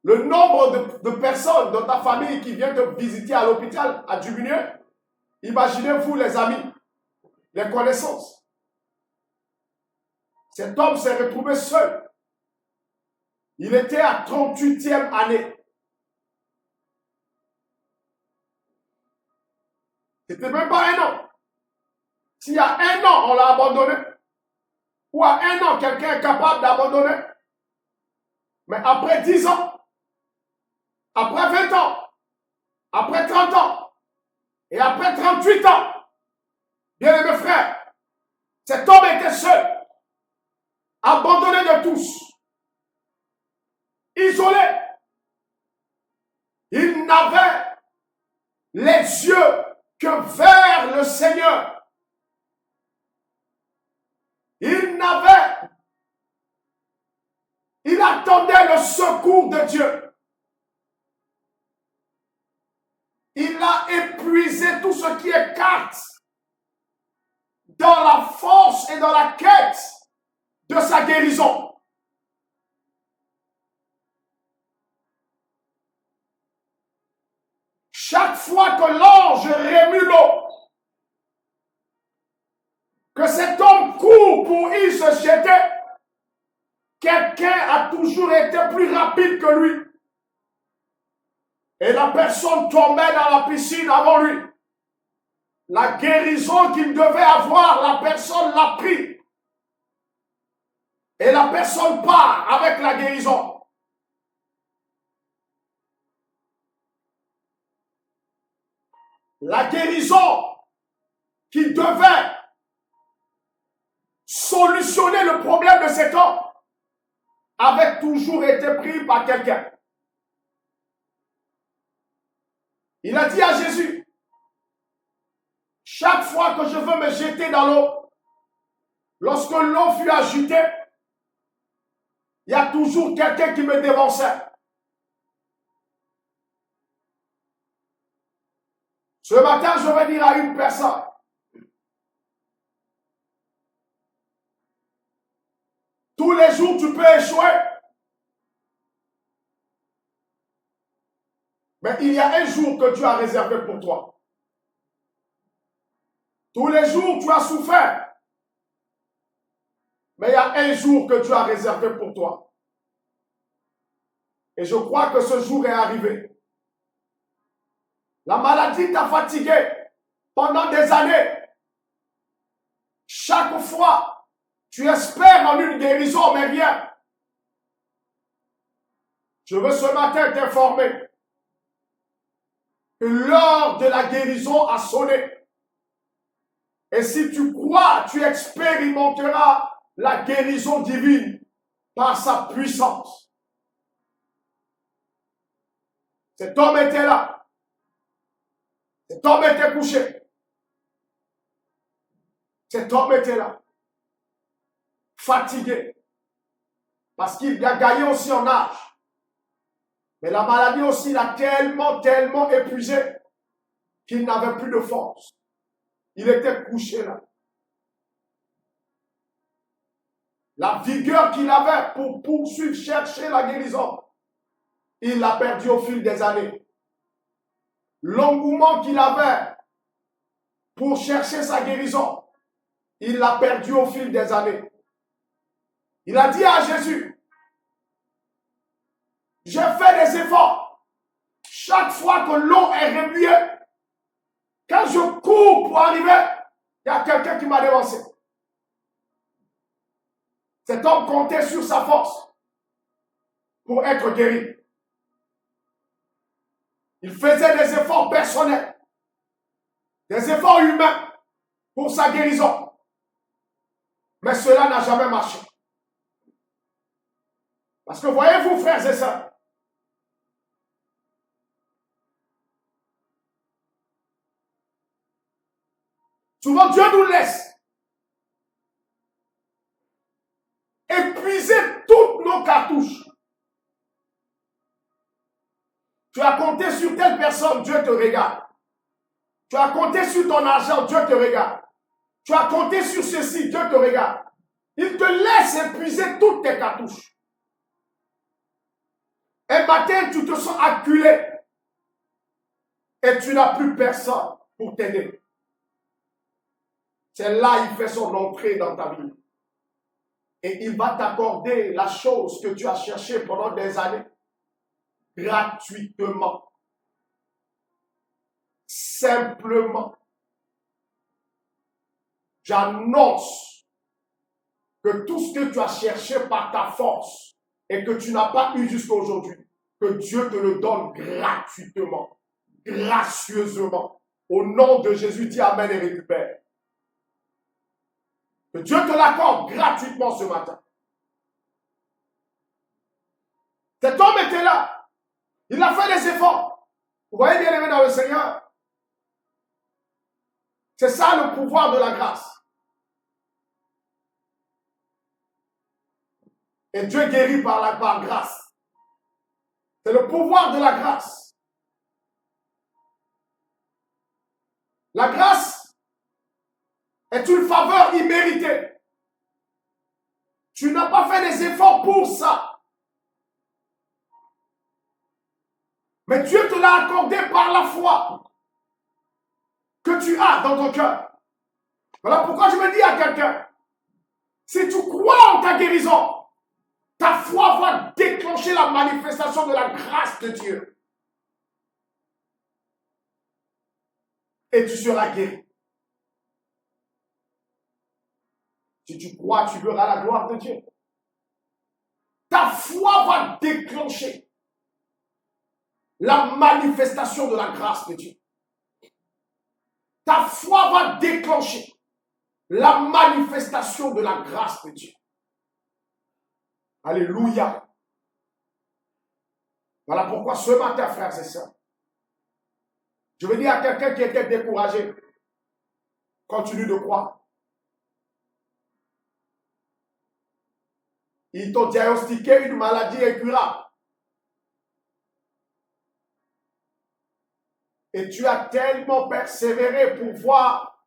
le nombre de personnes dans ta famille qui viennent te visiter à l'hôpital a diminué, imaginez-vous les amis, les connaissances. Cet homme s'est retrouvé seul. Il était à 38e année. C'était même pas 1 an. S'il y a 1 an, on l'a abandonné. Ou à 1 an, quelqu'un est capable d'abandonner. Mais après 10 ans, après 20 ans, après 30 ans, et après 38 ans, bien aimé frère, cet homme était seul, abandonné de tous, isolé. Il n'avait les yeux que vers le Seigneur. Il attendait le secours de Dieu. Il a épuisé tout ce qui est carte dans la force et dans la quête de sa guérison. Chaque fois que l'ange remue l'eau, que cet homme court pour y se jeter, quelqu'un a toujours été plus rapide que lui. Et la personne tombait dans la piscine avant lui. La guérison qu'il devait avoir, la personne l'a pris. Et la personne part avec la guérison. La guérison qui devait solutionner le problème de cet homme avait toujours été pris par quelqu'un. Il a dit à Jésus, chaque fois que je veux me jeter dans l'eau, Lorsque l'eau fut agitée, il y a toujours quelqu'un qui me dévançait. Ce matin, je vais dire à une personne, tous les jours, tu peux échouer. Mais il y a un jour que Dieu a réservé pour toi. Tous les jours, tu as souffert. Mais il y a un jour que Dieu a réservé pour toi. Et je crois que ce jour est arrivé. La maladie t'a fatigué pendant des années. Chaque fois, tu espères en une guérison, mais rien. Je veux ce matin t'informer que l'heure de la guérison a sonné. Et si tu crois, tu expérimenteras la guérison divine par sa puissance. Cet homme était là. Cet homme était couché. Cet homme était là. Fatigué. Parce qu'il a gagné aussi en âge. Mais la maladie aussi l'a tellement épuisé qu'il n'avait plus de force. Il était couché là. La vigueur qu'il avait pour poursuivre, chercher la guérison, il l'a perdu au fil des années. L'engouement qu'il avait pour chercher sa guérison, il l'a perdu au fil des années. Il a dit à Jésus, j'ai fait des efforts. Chaque fois que l'eau est remuée, quand je cours pour arriver, il y a quelqu'un qui m'a dévancé. Cet homme comptait sur sa force pour être guéri. Il faisait des efforts personnels, des efforts humains pour sa guérison. Mais cela n'a jamais marché. Parce que voyez-vous, frères et sœurs, souvent Dieu nous laisse épuiser toutes nos cartouches. Tu as compté sur telle personne, Dieu te regarde. Tu as compté sur ton argent, Dieu te regarde. Tu as compté sur ceci, Dieu te regarde. Il te laisse épuiser toutes tes cartouches. Un matin, tu te sens acculé et tu n'as plus personne pour t'aider. C'est là qu'il fait son entrée dans ta vie. Et il va t'accorder la chose que tu as cherchée pendant des années gratuitement. Simplement. J'annonce que tout ce que tu as cherché par ta force et que tu n'as pas eu jusqu'à aujourd'hui, que Dieu te le donne gratuitement, gracieusement. Au nom de Jésus, dis Amen et récupère. Que Dieu te l'accorde gratuitement ce matin. Cet homme était là. Il a fait des efforts. Vous voyez bien aimé dans le Seigneur. C'est ça le pouvoir de la grâce. Et Dieu guérit par grâce. C'est le pouvoir de la grâce. La grâce est une faveur imméritée. Tu n'as pas fait des efforts pour ça. Mais Dieu te l'a accordé par la foi que tu as dans ton cœur. Voilà pourquoi je me dis à quelqu'un, si tu crois en ta guérison, ta foi va déclencher la manifestation de la grâce de Dieu. Et tu seras guéri. Si tu crois, tu verras la gloire de Dieu. Ta foi va déclencher la manifestation de la grâce de Dieu. Ta foi va déclencher la manifestation de la grâce de Dieu. Alléluia. Voilà pourquoi ce matin, frères et sœurs, je veux dire à quelqu'un qui était découragé, continue de croire. Ils t'ont diagnostiqué une maladie incurable. Et tu as tellement persévéré pour voir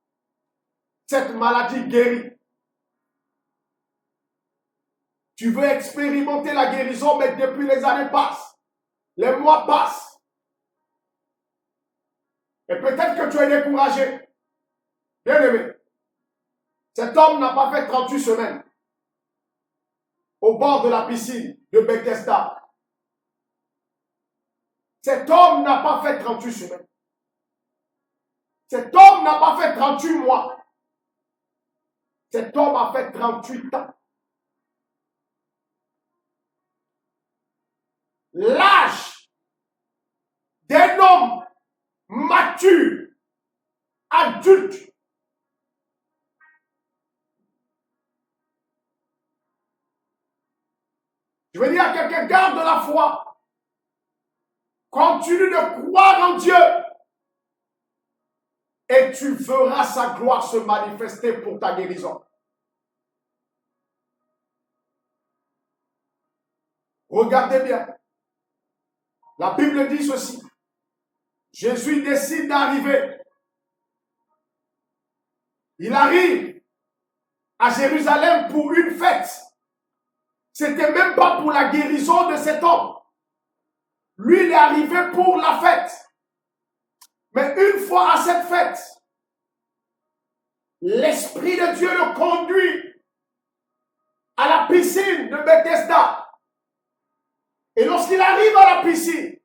cette maladie guérie. Tu veux expérimenter la guérison, mais depuis les années passent. Les mois passent. Et peut-être que tu es découragé. Bien aimé. Cet homme n'a pas fait 38 semaines au bord de la piscine de Bethesda. Cet homme n'a pas fait 38 semaines. Cet homme n'a pas fait 38 mois. Cet homme a fait 38 ans. L'âge d'un homme mature, adulte, je veux dire à quelqu'un, garde la foi, continue de croire en Dieu et tu verras sa gloire se manifester pour ta guérison. Regardez bien. La Bible dit ceci. Jésus décide d'arriver. Il arrive à Jérusalem pour une fête. C'était même pas pour la guérison de cet homme. Lui, il est arrivé pour la fête. Mais une fois à cette fête, l'Esprit de Dieu le conduit à la piscine de Bethesda. Et lorsqu'il arrive à la piscine,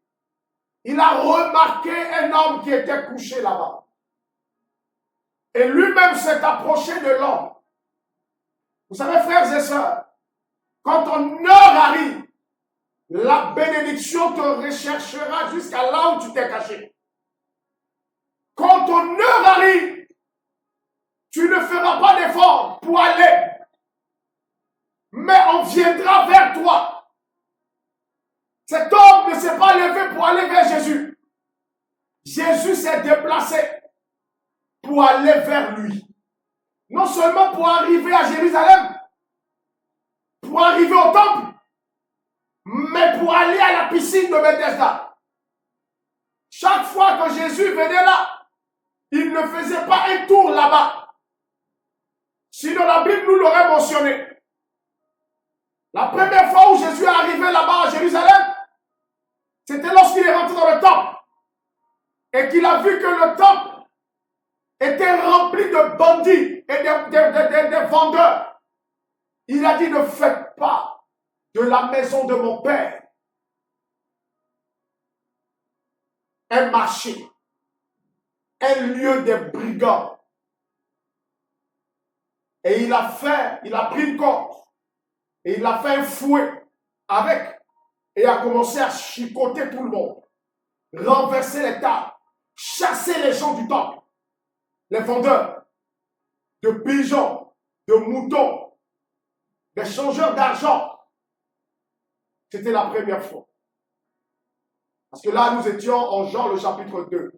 il a remarqué un homme qui était couché là-bas. Et lui-même s'est approché de l'homme. Vous savez, frères et sœurs, quand ton heure arrive, la bénédiction te recherchera jusqu'à là où tu t'es caché. Quand ton heure arrive, tu ne feras pas d'effort pour aller, mais on viendra vers toi. Cet homme ne s'est pas levé pour aller vers Jésus. Jésus s'est déplacé pour aller vers lui. Non seulement pour arriver à Jérusalem, pour arriver au temple, mais pour aller à la piscine de Bethesda. Chaque fois que Jésus venait là, il ne faisait pas un tour là-bas. Sinon la Bible nous l'aurait mentionné. La première fois où Jésus est arrivé là-bas à Jérusalem, c'était lorsqu'il est rentré dans le temple et qu'il a vu que le temple était rempli de bandits et de vendeurs. Il a dit, ne faites pas de la maison de mon père un marché, un lieu de brigands. Et il a pris une corde et il a fait un fouet avec et a commencé à chicoter tout le monde, renverser les tables, chasser les gens du temple, les vendeurs de pigeons, de moutons, les changeurs d'argent. C'était la première fois. Parce que là, nous étions en Jean le chapitre 2.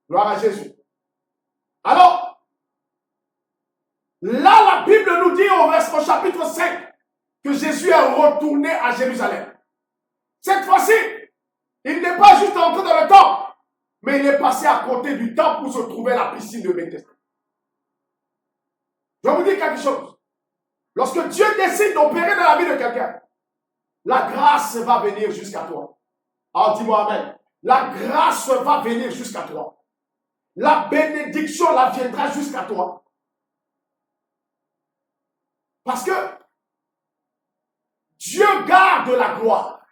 Gloire à Jésus. Alors, là, la Bible nous dit au chapitre 5 que Jésus est retourné à Jérusalem. Cette fois-ci, il n'est pas juste entré dans le temple, mais il est passé à côté du temple où se trouvait la piscine de Bethesda. Je vais vous dire quelque chose. Lorsque Dieu décide d'opérer dans la vie de quelqu'un, la grâce va venir jusqu'à toi. Alors dis-moi amen. La grâce va venir jusqu'à toi. La bénédiction la viendra jusqu'à toi. Parce que Dieu garde la gloire.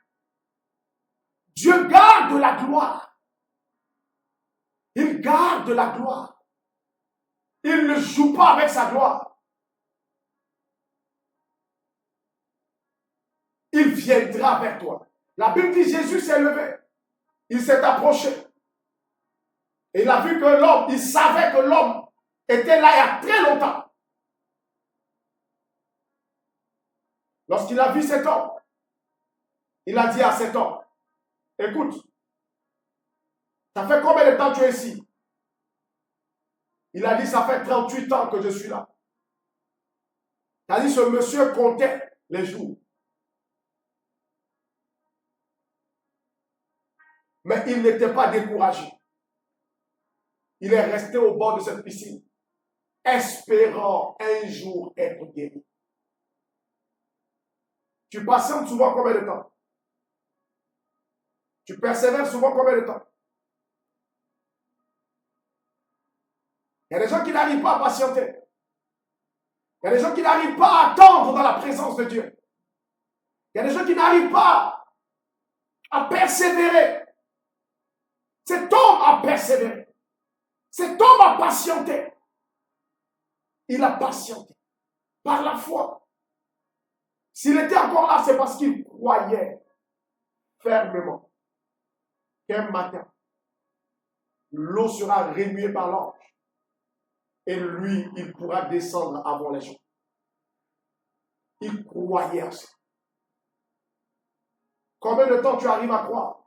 Dieu garde la gloire. Il garde la gloire. Il ne joue pas avec sa gloire. Il viendra vers toi. La Bible dit Jésus s'est levé. Il s'est approché. Et il a vu que l'homme, il savait que l'homme était là il y a très longtemps. Lorsqu'il a vu cet homme, il a dit à cet homme, écoute, ça fait combien de temps tu es ici? Il a dit, ça fait 38 ans que je suis là. C'est-à-dire ce monsieur comptait les jours. Mais il n'était pas découragé. Il est resté au bord de cette piscine, espérant un jour être guéri. Tu patientes souvent combien de temps? Tu persévères souvent combien de temps? Il y a des gens qui n'arrivent pas à patienter. Il y a des gens qui n'arrivent pas à attendre dans la présence de Dieu. Il y a des gens qui n'arrivent pas à persévérer. Cet homme a persévéré. Cet homme a patienté. Il a patienté par la foi. S'il était encore là, c'est parce qu'il croyait fermement qu'un matin, l'eau sera remuée par l'ange et lui, il pourra descendre avant les gens. Il croyait à ça. Combien de temps tu arrives à croire?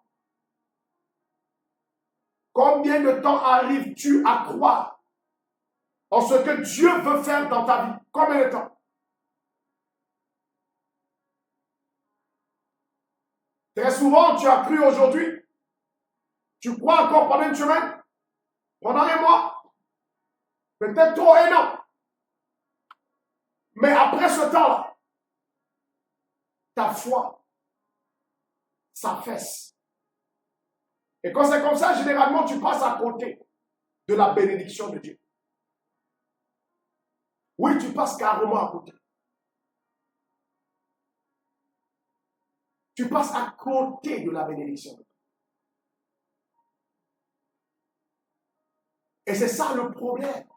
Combien de temps arrives-tu à croire en ce que Dieu veut faire dans ta vie? Combien de temps? Très souvent, tu as cru aujourd'hui. Tu crois encore pendant une semaine, pendant un mois, peut-être trop un an. Mais après ce temps-là, ta foi s'affaisse. Et quand c'est comme ça, généralement, tu passes à côté de la bénédiction de Dieu. Oui, tu passes carrément à côté. Tu passes à côté de la bénédiction de Dieu. Et c'est ça le problème.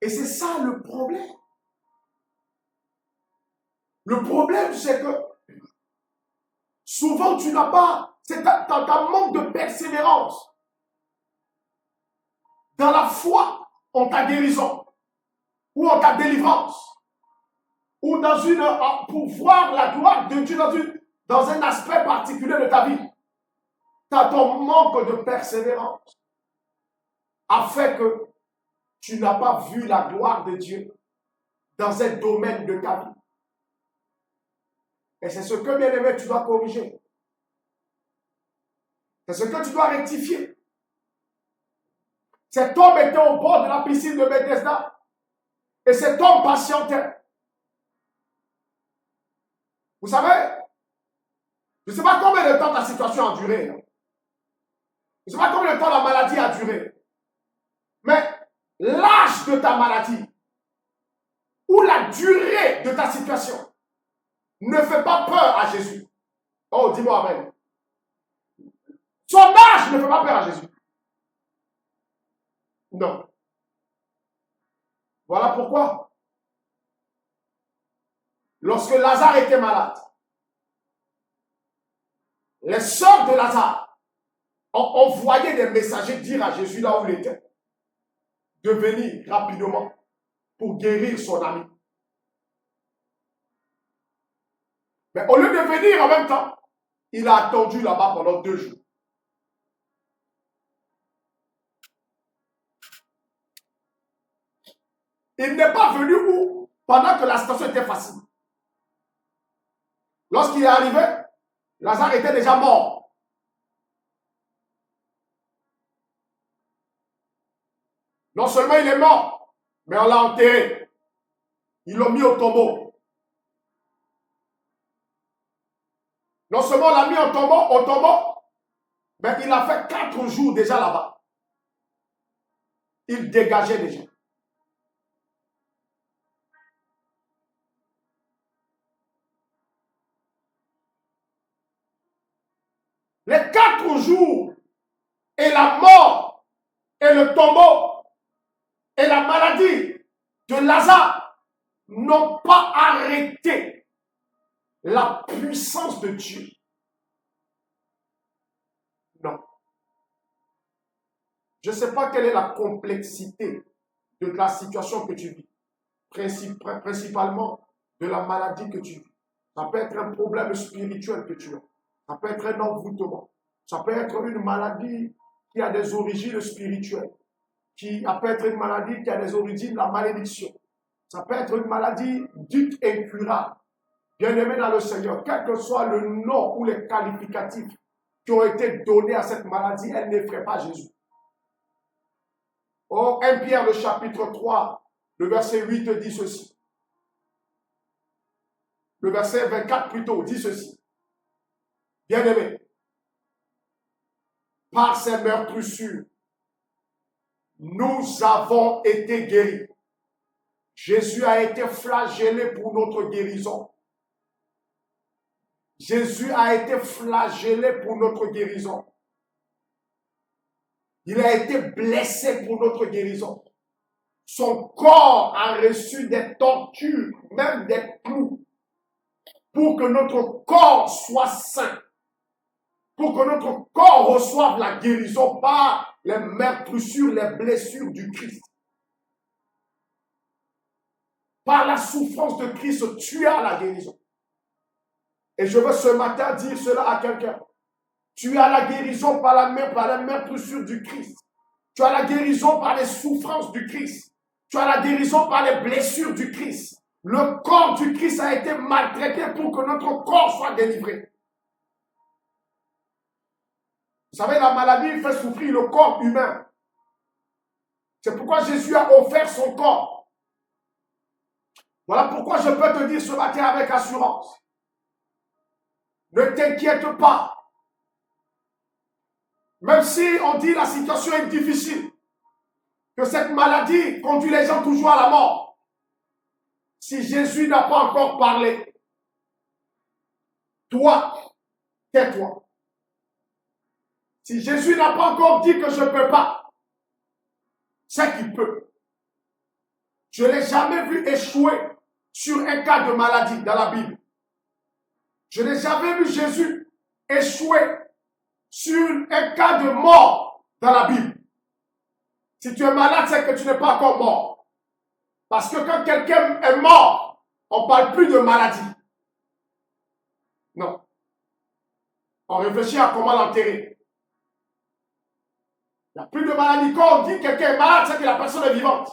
Et c'est ça le problème. Le problème, c'est que souvent, tu n'as pas, c'est ta manque de persévérance dans la foi en ta guérison, ou en ta délivrance, ou pour voir la gloire de Dieu dans un aspect particulier de ta vie. Tu as ton manque de persévérance a fait que tu n'as pas vu la gloire de Dieu dans un domaine de ta vie. Et c'est ce que, bien aimé, tu dois corriger. C'est ce que tu dois rectifier. Cet homme était au bord de la piscine de Bethesda. Et cet homme patientait. Vous savez, je ne sais pas combien de temps ta situation a duré. Je ne sais pas combien de temps la maladie a duré. Mais l'âge de ta maladie ou la durée de ta situation ne fait pas peur à Jésus. Oh, dis-moi amen. Son âge ne fait pas peur à Jésus. Non. Voilà pourquoi, lorsque Lazare était malade, les sœurs de Lazare ont envoyé des messagers dire à Jésus là où il était de venir rapidement pour guérir son ami. Mais au lieu de venir en même temps, il a attendu là-bas pendant 2 jours. Il n'est pas venu où? Pendant que la situation était facile. Lorsqu'il est arrivé, Lazare était déjà mort. Non seulement il est mort, mais on l'a enterré. Ils l'ont mis au tombeau. Non seulement on l'a mis au tombeau, mais il a fait 4 jours déjà là-bas. Il dégageait déjà. Les 4 jours et la mort et le tombeau et la maladie de Lazare n'ont pas arrêté la puissance de Dieu. Non. Je ne sais pas quelle est la complexité de la situation que tu vis, principalement de la maladie que tu vis. Ça peut être un problème spirituel que tu as. Ça peut être un envoûtement. Ça peut être une maladie qui a des origines spirituelles. Ça peut être une maladie qui a des origines de la malédiction. Ça peut être une maladie dite incurable. Bien-aimé dans le Seigneur, quel que soit le nom ou les qualificatifs qui ont été donnés à cette maladie, elle n'effraie pas Jésus. Oh, 1 Pierre, le chapitre 3, le verset 8 dit ceci. Le verset 24 plutôt dit ceci. Bien-aimé, par ses meurtrissures, nous avons été guéris. Jésus a été flagellé pour notre guérison. Jésus a été flagellé pour notre guérison. Il a été blessé pour notre guérison. Son corps a reçu des tortures, même des clous, pour que notre corps soit sain, pour que notre corps reçoive la guérison par les meurtrissures, les blessures du Christ. Par la souffrance de Christ, tu as la guérison. Et je veux ce matin dire cela à quelqu'un. Tu as la guérison par la meurtrissure du Christ. Tu as la guérison par les souffrances du Christ. Tu as la guérison par les blessures du Christ. Le corps du Christ a été maltraité pour que notre corps soit délivré. Vous savez, la maladie fait souffrir le corps humain. C'est pourquoi Jésus a offert son corps. Voilà pourquoi je peux te dire ce matin avec assurance. Ne t'inquiète pas. Même si on dit la situation est difficile, que cette maladie conduit les gens toujours à la mort. Si Jésus n'a pas encore parlé, toi, tais-toi. Si Jésus n'a pas encore dit que je ne peux pas, c'est qu'il peut. Je ne l'ai jamais vu échouer sur un cas de maladie dans la Bible. Je n'ai jamais vu Jésus échouer sur un cas de mort dans la Bible. Si tu es malade, c'est que tu n'es pas encore mort. Parce que quand quelqu'un est mort, on ne parle plus de maladie. Non. On réfléchit à comment l'enterrer. Il n'y a plus de maladie. Quand on dit que quelqu'un est malade, c'est que la personne est vivante.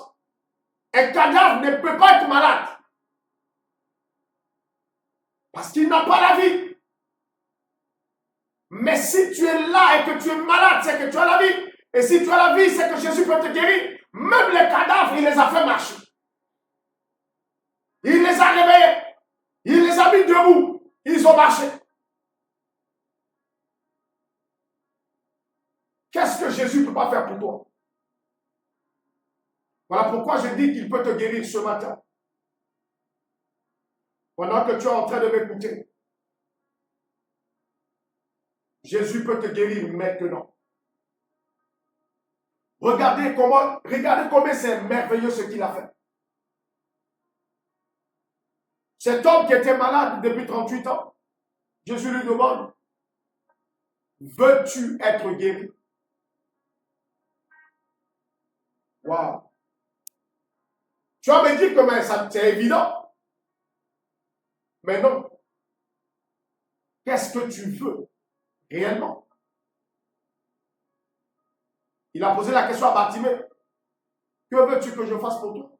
Un cadavre ne peut pas être malade. Parce qu'il n'a pas la vie. Mais si tu es là et que tu es malade, c'est que tu as la vie. Et si tu as la vie, c'est que Jésus peut te guérir. Même les cadavres, il les a fait marcher. Il les a réveillés. Il les a mis debout. Ils ont marché. Qu'est-ce que Jésus ne peut pas faire pour toi? Voilà pourquoi je dis qu'il peut te guérir ce matin. Pendant que tu es en train de m'écouter, Jésus peut te guérir maintenant. Regardez combien c'est merveilleux ce qu'il a fait. Cet homme qui était malade depuis 38 ans, Jésus lui demande, veux-tu être guéri? Waouh! Tu vas me dire que c'est évident. Mais non. Qu'est-ce que tu veux réellement? Il a posé la question à Bartimée. Que veux-tu que je fasse pour toi?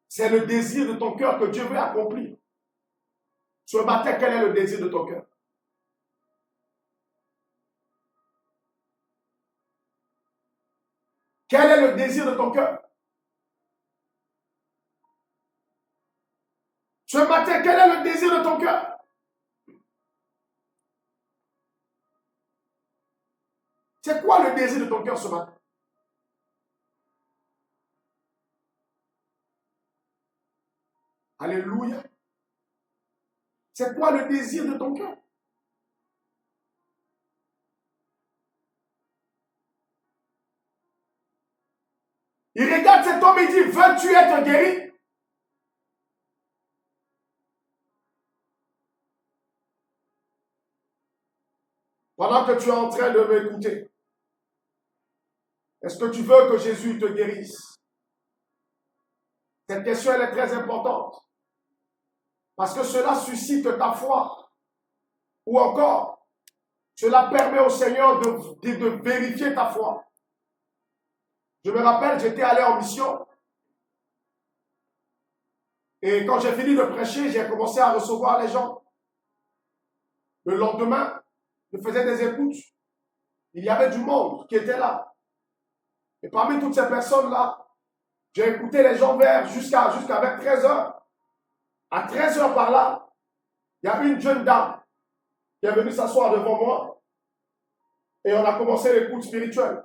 C'est le désir de ton cœur que Dieu veut accomplir. Ce matin, quel est le désir de ton cœur? Quel est le désir de ton cœur? Ce matin, quel est le désir de ton cœur? C'est quoi le désir de ton cœur ce matin? Alléluia. C'est quoi le désir de ton cœur? Il regarde cet homme et dit, veux-tu être guéri? Pendant que tu es en train de m'écouter, est-ce que tu veux que Jésus te guérisse? Cette question, elle est très importante. Parce que cela suscite ta foi. Ou encore, cela permet au Seigneur de vérifier ta foi. Je me rappelle, j'étais allé en mission. Et quand j'ai fini de prêcher, j'ai commencé à recevoir les gens. Le lendemain, je faisais des écoutes. Il y avait du monde qui était là. Et parmi toutes ces personnes-là, j'ai écouté les gens jusqu'à vers 13h. À 13h par là, il y a une jeune dame qui est venue s'asseoir devant moi. Et on a commencé l'écoute spirituelle.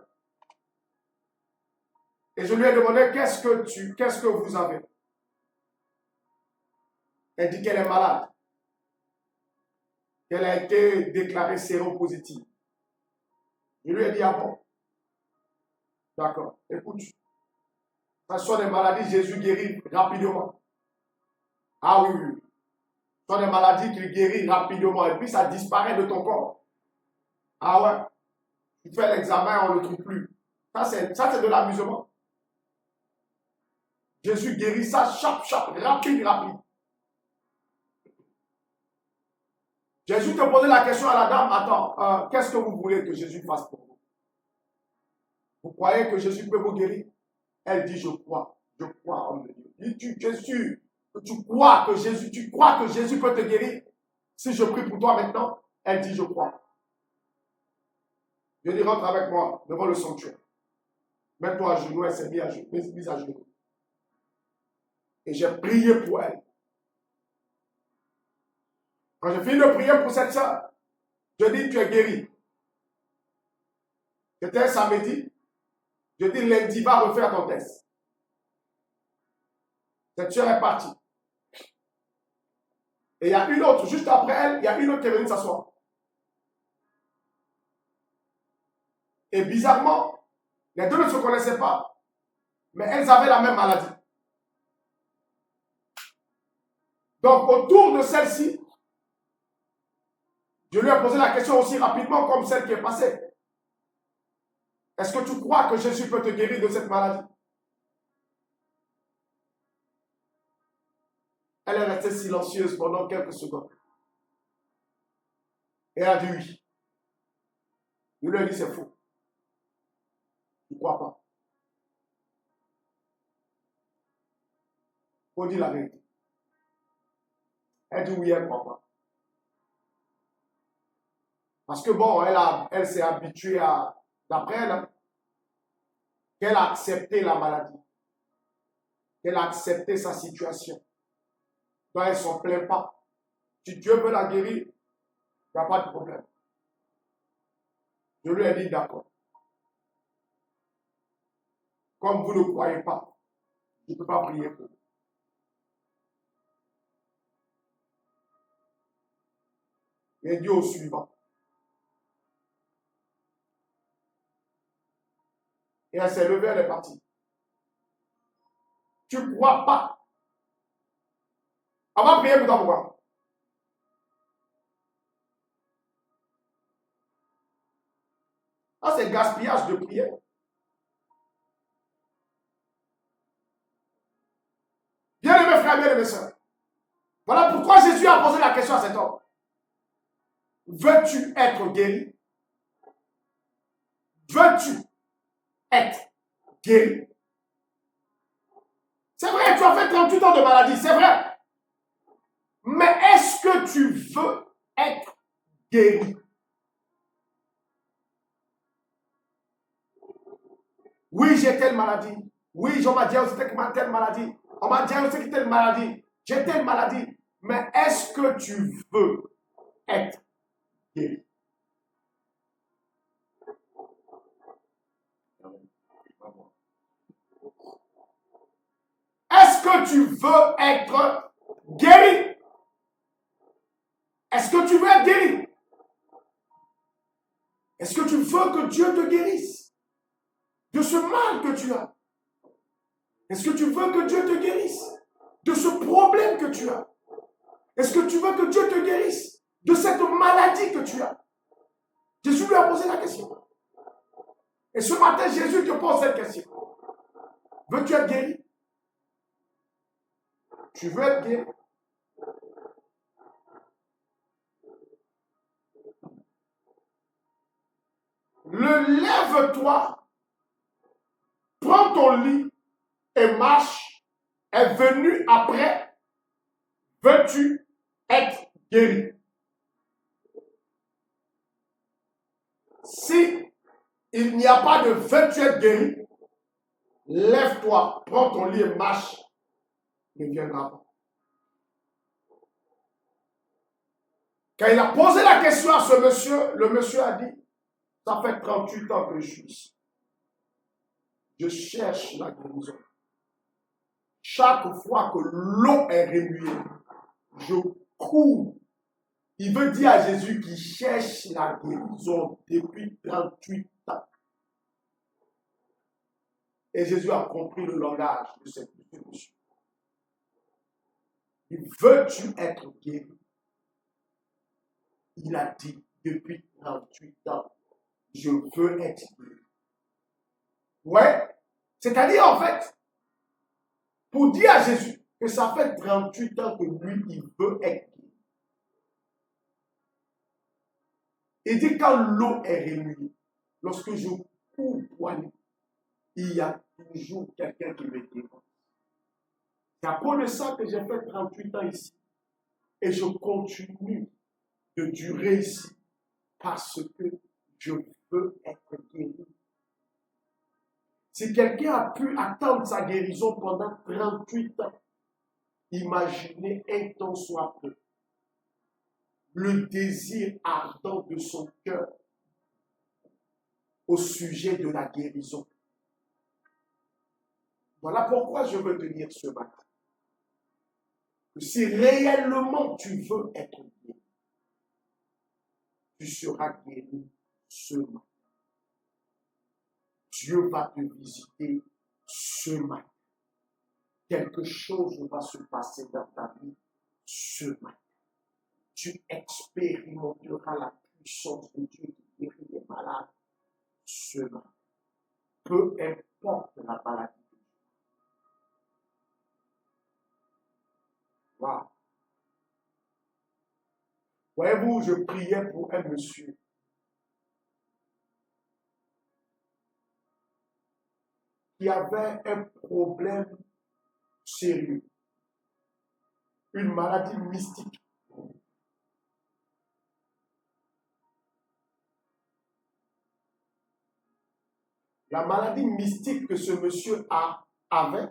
Et je lui ai demandé, qu'est-ce que vous avez? Elle dit qu'elle est malade. Qu'elle a été déclarée séropositive. Je lui ai dit, ah bon? D'accord, écoute. Ça sont des maladies, Jésus guérit rapidement. Ah oui, oui. Ce sont des maladies qu'il guérit rapidement. Et puis ça disparaît de ton corps. Ah ouais. Tu fais l'examen, on ne le trouve plus. Ça, c'est de l'amusement. Jésus guérit ça, rapide. Jésus te posait la question à la dame, attends, qu'est-ce que vous voulez que Jésus fasse pour vous? Vous croyez que Jésus peut vous guérir? Elle dit, je crois, homme de Dieu. Jésus, tu crois que Jésus peut te guérir? Si je prie pour toi maintenant, elle dit, je crois. Je dis, rentre avec moi devant le sanctuaire. Mets-toi à genoux, elle s'est mise à genoux. Et j'ai prié pour elle. Quand j'ai fini de prier pour cette soeur, je dis, tu es guéri. C'était un samedi. Je dis, lundi, va refaire ton test. Cette soeur est partie. Et il y a une autre, juste après elle, il y a une autre qui est venue s'asseoir. Et bizarrement, les deux ne se connaissaient pas, mais elles avaient la même maladie. Donc, autour de celle-ci, je lui ai posé la question aussi rapidement comme celle qui est passée. Est-ce que tu crois que Jésus peut te guérir de cette maladie? Elle est restée silencieuse pendant quelques secondes. Et elle a dit oui. Je lui ai dit c'est faux. Tu ne crois pas. Il faut dire la vérité. Elle dit oui, elle ne croit pas. Parce que bon, elle s'est habituée à, d'après elle, qu'elle a accepté la maladie. Qu'elle a accepté sa situation. Donc elle ne s'en plaint pas. Si Dieu veut la guérir, il n'y a pas de problème. Je lui ai dit d'accord. Comme vous ne croyez pas, je ne peux pas prier pour vous. Et Dieu au suivant. Et elle s'est levée, elle est partie. Tu ne crois pas. On va prier pour toi, pourquoi? Ça, c'est gaspillage de prière. Bien-aimés frères, bien-aimés sœurs. Voilà pourquoi Jésus a posé la question à cet homme. Veux-tu être guéri? Veux-tu être guéri? C'est vrai, tu as fait 38 ans de maladie, c'est vrai. Mais est-ce que tu veux être guéri? Oui, j'ai telle maladie. Oui, on m'a diagnostiqué telle maladie. On m'a diagnostiqué telle maladie. J'ai telle maladie. Mais est-ce que tu veux être guéri? Est-ce que tu veux être guéri? Est-ce que tu veux être guéri? Est-ce que tu veux que Dieu te guérisse de ce mal que tu as? Est-ce que tu veux que Dieu te guérisse de ce problème que tu as? Est-ce que tu veux que Dieu te guérisse de cette maladie que tu as? Jésus lui a posé la question. Et ce matin, Jésus te pose cette question. Veux-tu être guéri? Tu veux être guéri? Lève-toi. Prends prends ton lit et marche est venu après. Veux-tu être guéri? Si il n'y a pas de veux-tu être guéri, lève-toi, prends ton lit et marche, ne viendra pas. Quand il a posé la question à ce monsieur, le monsieur a dit, ça fait 38 ans que je suis ici. Je cherche la guérison. Chaque fois que l'eau est remuée, je cours. Il veut dire à Jésus qu'il cherche la guérison depuis 38 ans. Et Jésus a compris le langage de ce monsieur. Il veux-tu être guéri? Il a dit depuis 38 ans, je veux être guéri. Ouais, c'est-à-dire en fait, pour dire à Jésus que ça fait 38 ans que lui, il veut être guéri. Il dit quand l'eau est remuée, lorsque je cours pour aller, il y a toujours quelqu'un qui me défend. C'est à cause de ça que j'ai fait 38 ans ici. Et je continue de durer ici parce que je veux être guéri. Si quelqu'un a pu attendre sa guérison pendant 38 ans, imaginez un temps soit peu le désir ardent de son cœur au sujet de la guérison. Voilà pourquoi je veux te dire ce matin que si réellement tu veux être guéri, tu seras guéri ce matin. Dieu va te visiter ce matin. Quelque chose va se passer dans ta vie ce matin. Tu expérimenteras la puissance de Dieu qui guérit les malades ce matin. Peu importe la maladie. Wow. Voyez-vous, je priais pour un monsieur. Qui avait un problème sérieux. Une maladie mystique. La maladie mystique que ce monsieur avait,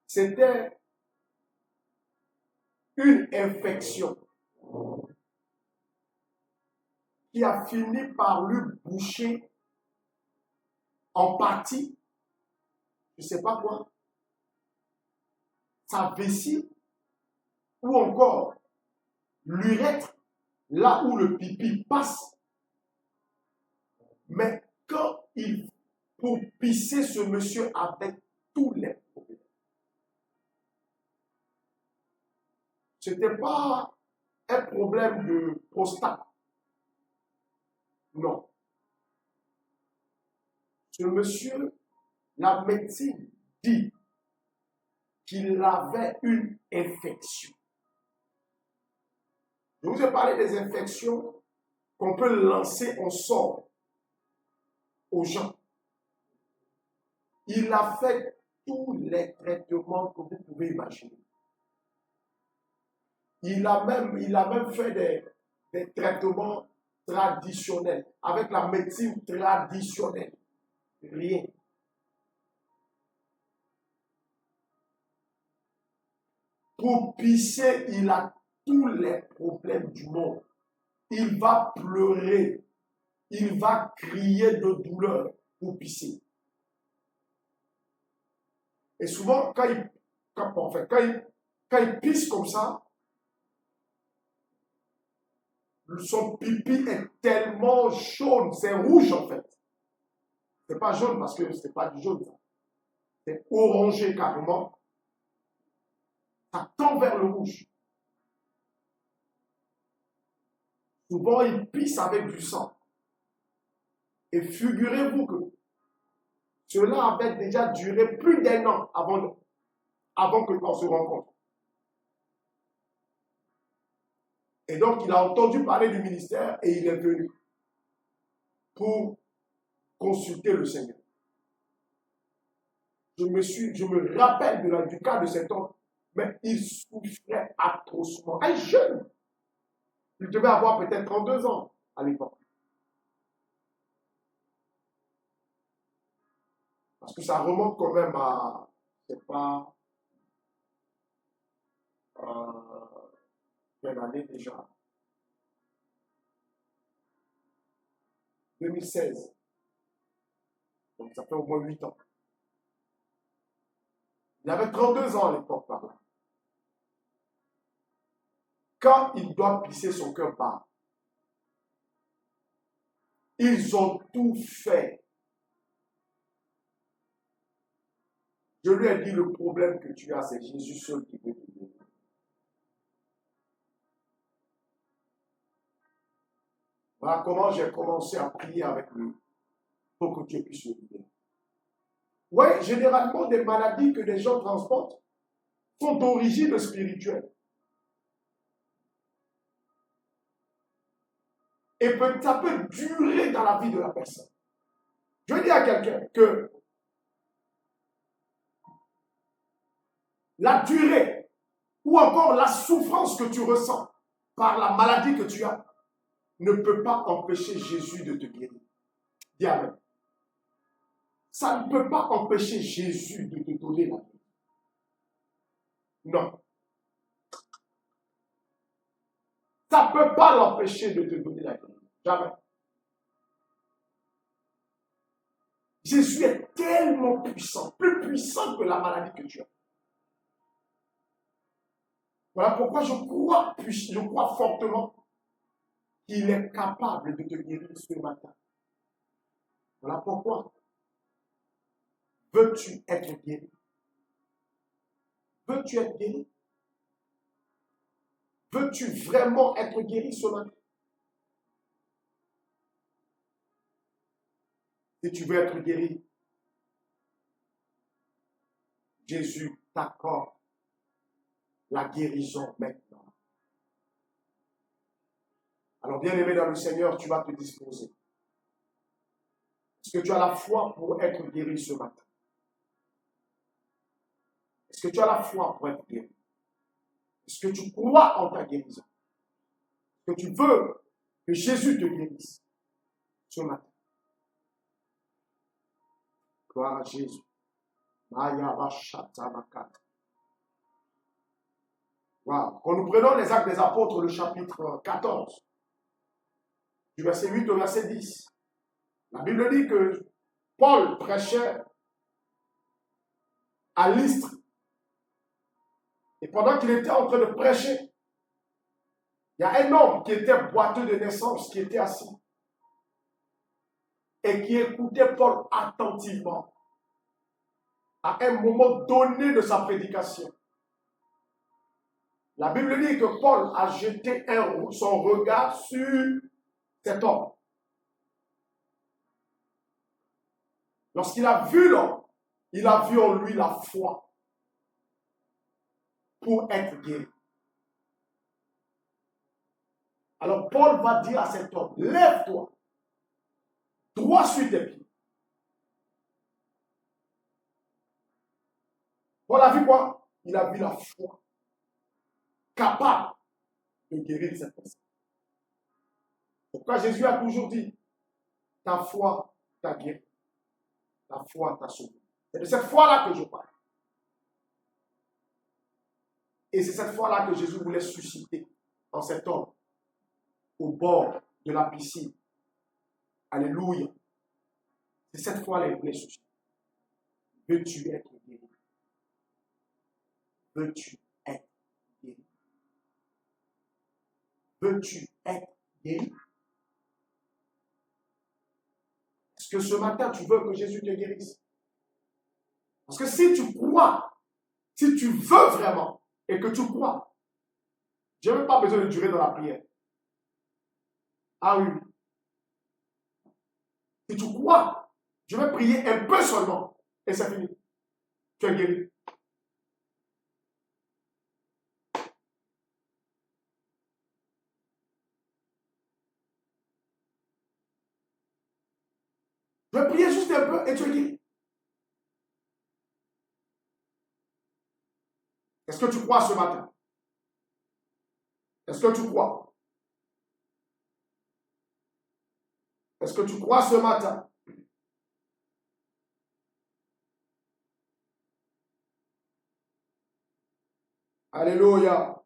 c'était une infection qui a fini par lui boucher en partie, je ne sais pas quoi, sa vessie ou encore l'urètre, là où le pipi passe. Mais quand pour pisser ce monsieur avec tous les problèmes, ce n'était pas un problème de prostate. Non. Ce monsieur, la médecine dit qu'il avait une infection. Je vous ai parlé des infections qu'on peut lancer en sort aux gens. Il a fait tous les traitements que vous pouvez imaginer. Il a même fait des traitements traditionnels, avec la médecine traditionnelle. Rien. Pour pisser, il a tous les problèmes du monde. Il va pleurer. Il va crier de douleur pour pisser. Et souvent, quand il pisse comme ça, son pipi est tellement jaune, c'est rouge en fait. C'est pas jaune parce que c'est pas du jaune. C'est orangé carrément. Ça tend vers le rouge. Souvent, il pisse avec du sang. Et figurez-vous que cela avait déjà duré plus d'1 an avant que l'on se rencontre. Et donc, il a entendu parler du ministère et il est venu pour consulter le Seigneur. je me rappelle du cas de cet homme, mais il souffrait atrocement. Un jeune, il devait avoir peut-être 32 ans à l'époque. Parce que ça remonte quand même à, c'est pas, quelle année déjà? 2016. Donc ça fait au moins 8 ans. Il avait 32 ans à l'époque par là. Quand il doit pisser son cœur part, ils ont tout fait. Je lui ai dit, le problème que tu as, c'est Jésus seul qui peut te guérir. Voilà comment j'ai commencé à prier avec lui pour que Dieu puisse le guérir. Oui, généralement, des maladies que les gens transportent sont d'origine spirituelle. Et ça peut durer dans la vie de la personne. Je veux dire à quelqu'un que la durée ou encore la souffrance que tu ressens par la maladie que tu as ne peut pas empêcher Jésus de te guérir. Dis amen. Ça ne peut pas empêcher Jésus de te donner la vie. Non. Ça ne peut pas l'empêcher de te donner la vie. Jamais. Jésus est tellement puissant, plus puissant que la maladie que tu as. Voilà pourquoi je crois fortement qu'il est capable de te guérir ce matin. Voilà pourquoi. Veux-tu être guéri? Veux-tu être guéri? Veux-tu vraiment être guéri ce matin? Si tu veux être guéri, Jésus t'accorde la guérison maintenant. Alors, bien-aimé dans le Seigneur, tu vas te disposer. Est-ce que tu as la foi pour être guéri ce matin? Est-ce que tu as la foi pour être guéri? Est-ce que tu crois en ta guérison? Est-ce que tu veux que Jésus te guérisse ce matin? Gloire à Jésus. Wow. Quand nous prenons les Actes des Apôtres, le chapitre 14, du verset 8 au verset 10, la Bible dit que Paul prêchait à Lystre. Et pendant qu'il était en train de prêcher, il y a un homme qui était boiteux de naissance, qui était assis et qui écoutait Paul attentivement à un moment donné de sa prédication. La Bible dit que Paul a jeté son regard sur cet homme. Lorsqu'il a vu l'homme, il a vu en lui la foi pour être guéri. Alors Paul va dire à cet homme, lève-toi, droit sur tes pieds. Paul a vu quoi? Il a vu la foi capable de guérir cette personne. Pourquoi Jésus a toujours dit, ta foi t'a guéri, ta foi t'a sauvé. C'est de cette foi-là que je parle. Et c'est cette foi-là que Jésus voulait susciter en cet homme, au bord de la piscine. Alléluia. C'est cette foi-là qu'il voulait susciter. Veux-tu être guéri? Veux-tu être guéri? Veux-tu être guéri? Est-ce que ce matin, tu veux que Jésus te guérisse? Parce que si tu crois, si tu veux vraiment, et que tu crois, je n'ai même pas besoin de durer dans la prière. Ah oui. Si tu crois, je vais prier un peu seulement, et c'est fini. Tu es guéri. Je vais prier juste un peu et tu es guéri. Est-ce que tu crois ce matin? Est-ce que tu crois? Est-ce que tu crois ce matin? Alléluia.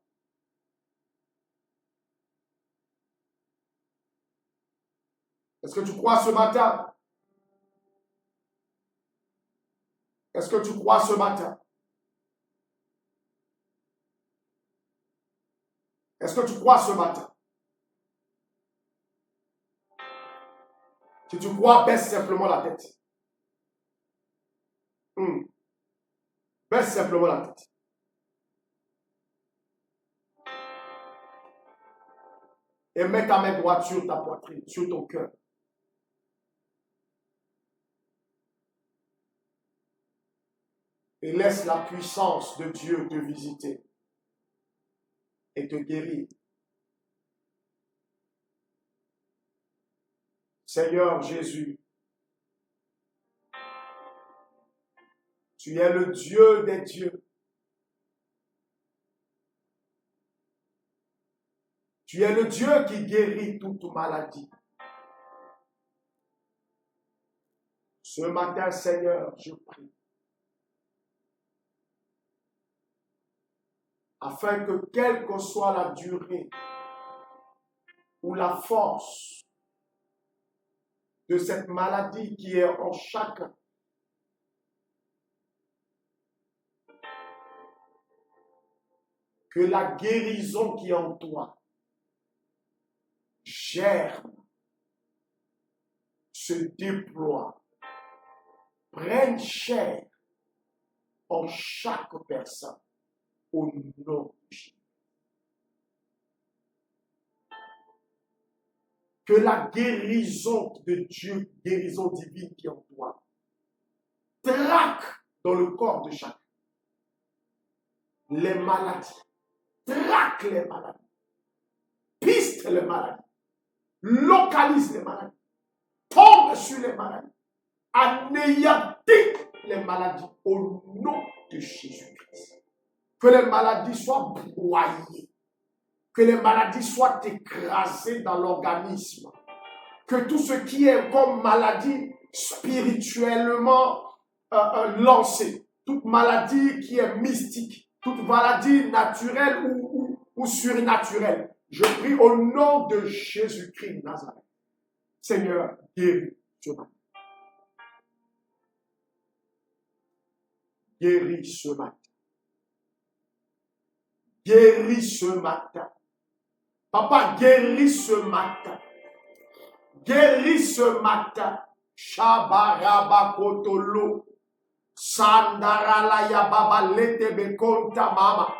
Est-ce que tu crois ce matin? Est-ce que tu crois ce matin? Est-ce que tu crois ce matin? Si tu crois, baisse simplement la tête. Baisse simplement la tête. Et mets ta main droite sur ta poitrine, sur ton cœur. Et laisse la puissance de Dieu te visiter et te guérir. Seigneur Jésus, tu es le Dieu des dieux. Tu es le Dieu qui guérit toute maladie. Ce matin, Seigneur, je prie, afin que quelle que soit la durée ou la force de cette maladie qui est en chacun, que la guérison qui est en toi germe, se déploie, prenne chair en chaque personne au nom de Jésus. Que la guérison de Dieu, guérison divine qui est en toi, traque dans le corps de chacun les maladies, traque les maladies, piste les maladies, localise les maladies, tombe sur les maladies, anéantit les maladies au nom de Jésus-Christ. Que les maladies soient broyées, que les maladies soient écrasées dans l'organisme, que tout ce qui est comme maladie spirituellement lancée, toute maladie qui est mystique, toute maladie naturelle ou surnaturelle, je prie au nom de Jésus-Christ de Nazareth. Seigneur, guéris ce matin. Guéris ce matin. Guéris ce matin. Papa, guéris ce matin. Guéris ce matin. Shabarabakotolo. Sandaralaya baba letebe konta mama.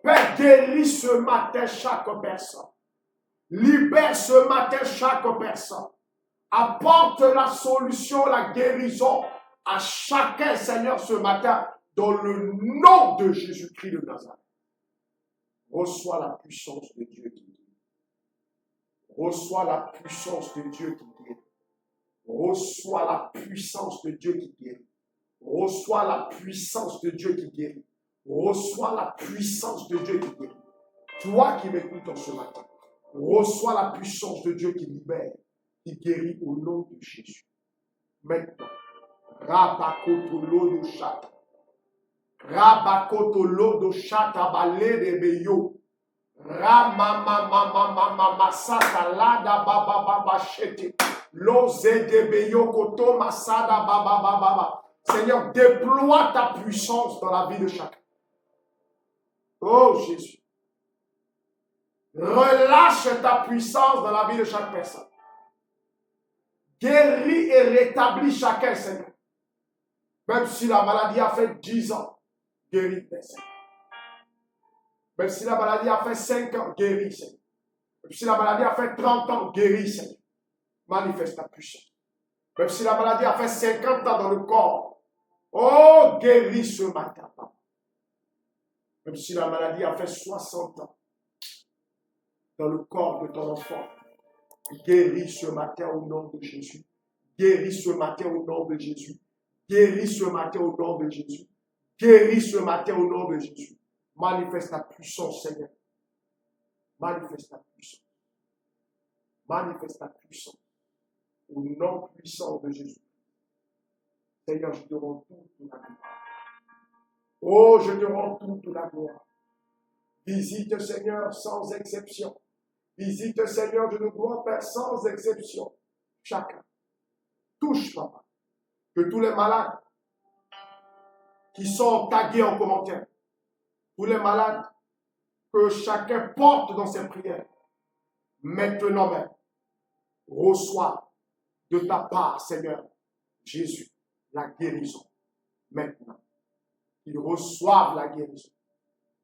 Père, guéris ce matin chaque personne. Libère ce matin chaque personne. Apporte la solution, la guérison à chacun, Seigneur, ce matin, dans le nom de Jésus-Christ de Nazareth. Reçois la puissance de Dieu qui guérit. Reçois la puissance de Dieu qui guérit. Reçois la puissance de Dieu qui guérit. Reçois la puissance de Dieu qui guérit. Reçois la puissance de Dieu qui guérit. Toi qui m'écoutes en ce matin, reçois la puissance de Dieu qui libère, qui guérit au nom de Jésus. Maintenant, Rabakotolo do Chata. Rabakotolo do Chata balé de beyo. Ramamamamamamama satalada baba baba chete. Lose de beyo koto masada baba baba. Seigneur, déploie ta puissance dans la vie de chacun. Oh Jésus. Relâche ta puissance dans la vie de chaque personne. Guéris et rétablis chacun, Seigneur. Même si la maladie a fait 10 ans, guéris, Seigneur. Même si la maladie a fait 5 ans, guéris, Seigneur. Même si la maladie a fait 30 ans, guéris, Seigneur. Manifeste ta puissance. Même si la maladie a fait 50 ans dans le corps, oh, guéris ce matin, Papa. Même si la maladie a fait 60 ans dans le corps de ton enfant, guéris ce matin au nom de Jésus. Guéris ce matin au nom de Jésus. Guéris ce matin au nom de Jésus. Guéris ce matin au nom de Jésus. Manifeste ta puissance, Seigneur. Manifeste ta puissance. Manifeste ta puissance. Au nom puissant de Jésus. Seigneur, je te rends toute la gloire. Oh, je te rends toute la gloire. Visite, Seigneur, sans exception. Visite, Seigneur, de nos gloires, Père, sans exception. Chacun. Touche, papa. Que tous les malades qui sont tagués en commentaire, tous les malades que chacun porte dans ses prières, maintenant même, reçoit de ta part, Seigneur, Jésus, la guérison. Maintenant. Qu'ils reçoivent la guérison.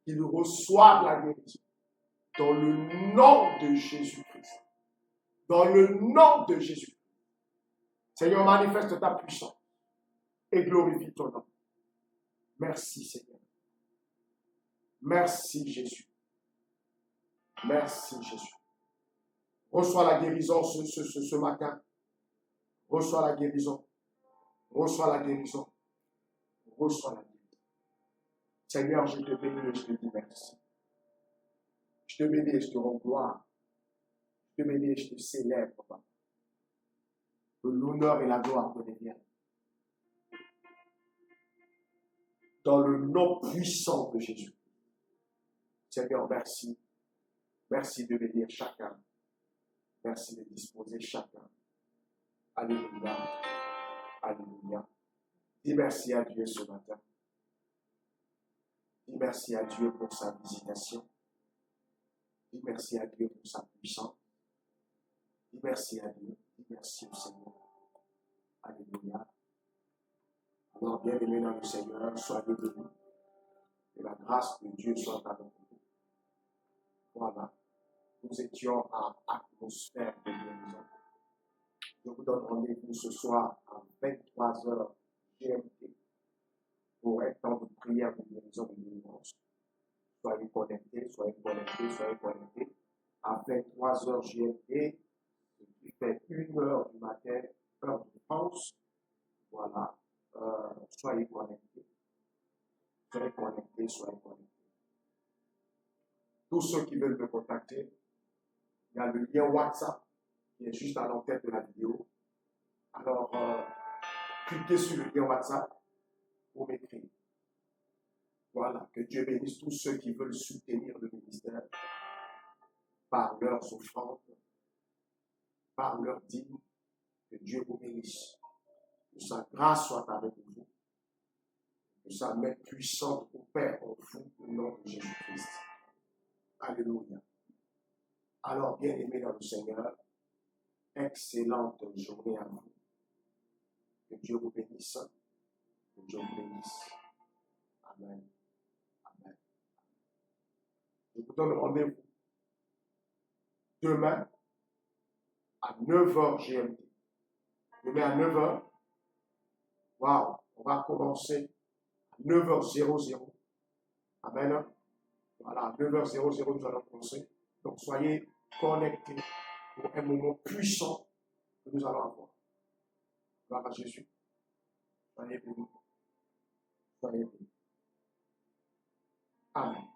Qu'ils reçoivent la guérison. Dans le nom de Jésus-Christ. Dans le nom de Jésus. Seigneur, manifeste ta puissance et glorifie ton nom. Merci, Seigneur. Merci, Jésus. Merci, Jésus. Reçois la guérison ce matin. Reçois la guérison. Reçois la guérison. Reçois la guérison. Seigneur, je te bénis et je te dis merci. Je te bénis et je te rends gloire. Je te bénis et je te célèbre, papa. Que l'honneur et la gloire te reviennent. Dans le nom puissant de Jésus. Seigneur, merci. Merci de bénir chacun. Merci de disposer chacun. Alléluia. Alléluia. Dis merci à Dieu ce matin. Dis merci à Dieu pour sa visitation. Dis merci à Dieu pour sa puissance. Dis merci à Dieu. Dis merci au Seigneur. Alléluia. Alors, bien-aimés dans le Seigneur, soyez bénis. Que la grâce de Dieu soit avec vous. Voilà. Nous étions en atmosphère de guérison. Je vous donne rendez-vous ce soir à 23h GMT pour un temps de prière de guérison de délivrance. Soyez connectés, soyez connectés, soyez connectés. À 23h GMT, il fait 1h du matin, heure de France. Voilà. Soyez connectés. Soyez connectés, soyez connectés. Tous ceux qui veulent me contacter, il y a le lien WhatsApp qui est juste à l'entête de la vidéo. Alors, cliquez sur le lien WhatsApp pour m'écrire. Voilà, que Dieu bénisse tous ceux qui veulent soutenir le ministère par leurs offrandes, par leurs dîmes. Que Dieu vous bénisse. Que sa grâce soit avec vous. Que sa main puissante opère en vous au nom de Jésus-Christ. Alléluia. Alors, bien-aimés dans le Seigneur, excellente journée à vous. Que Dieu vous bénisse. Que Dieu vous bénisse. Amen. Amen. Je vous donne rendez-vous demain à 9h GMT. Demain à 9h. Waouh, on va commencer à 9h00. Amen. Voilà, à 9h00, nous allons commencer. Donc, soyez connectés pour un moment puissant que nous allons avoir. Gloire à Jésus. Soyez bénis. Soyez bénis. Amen.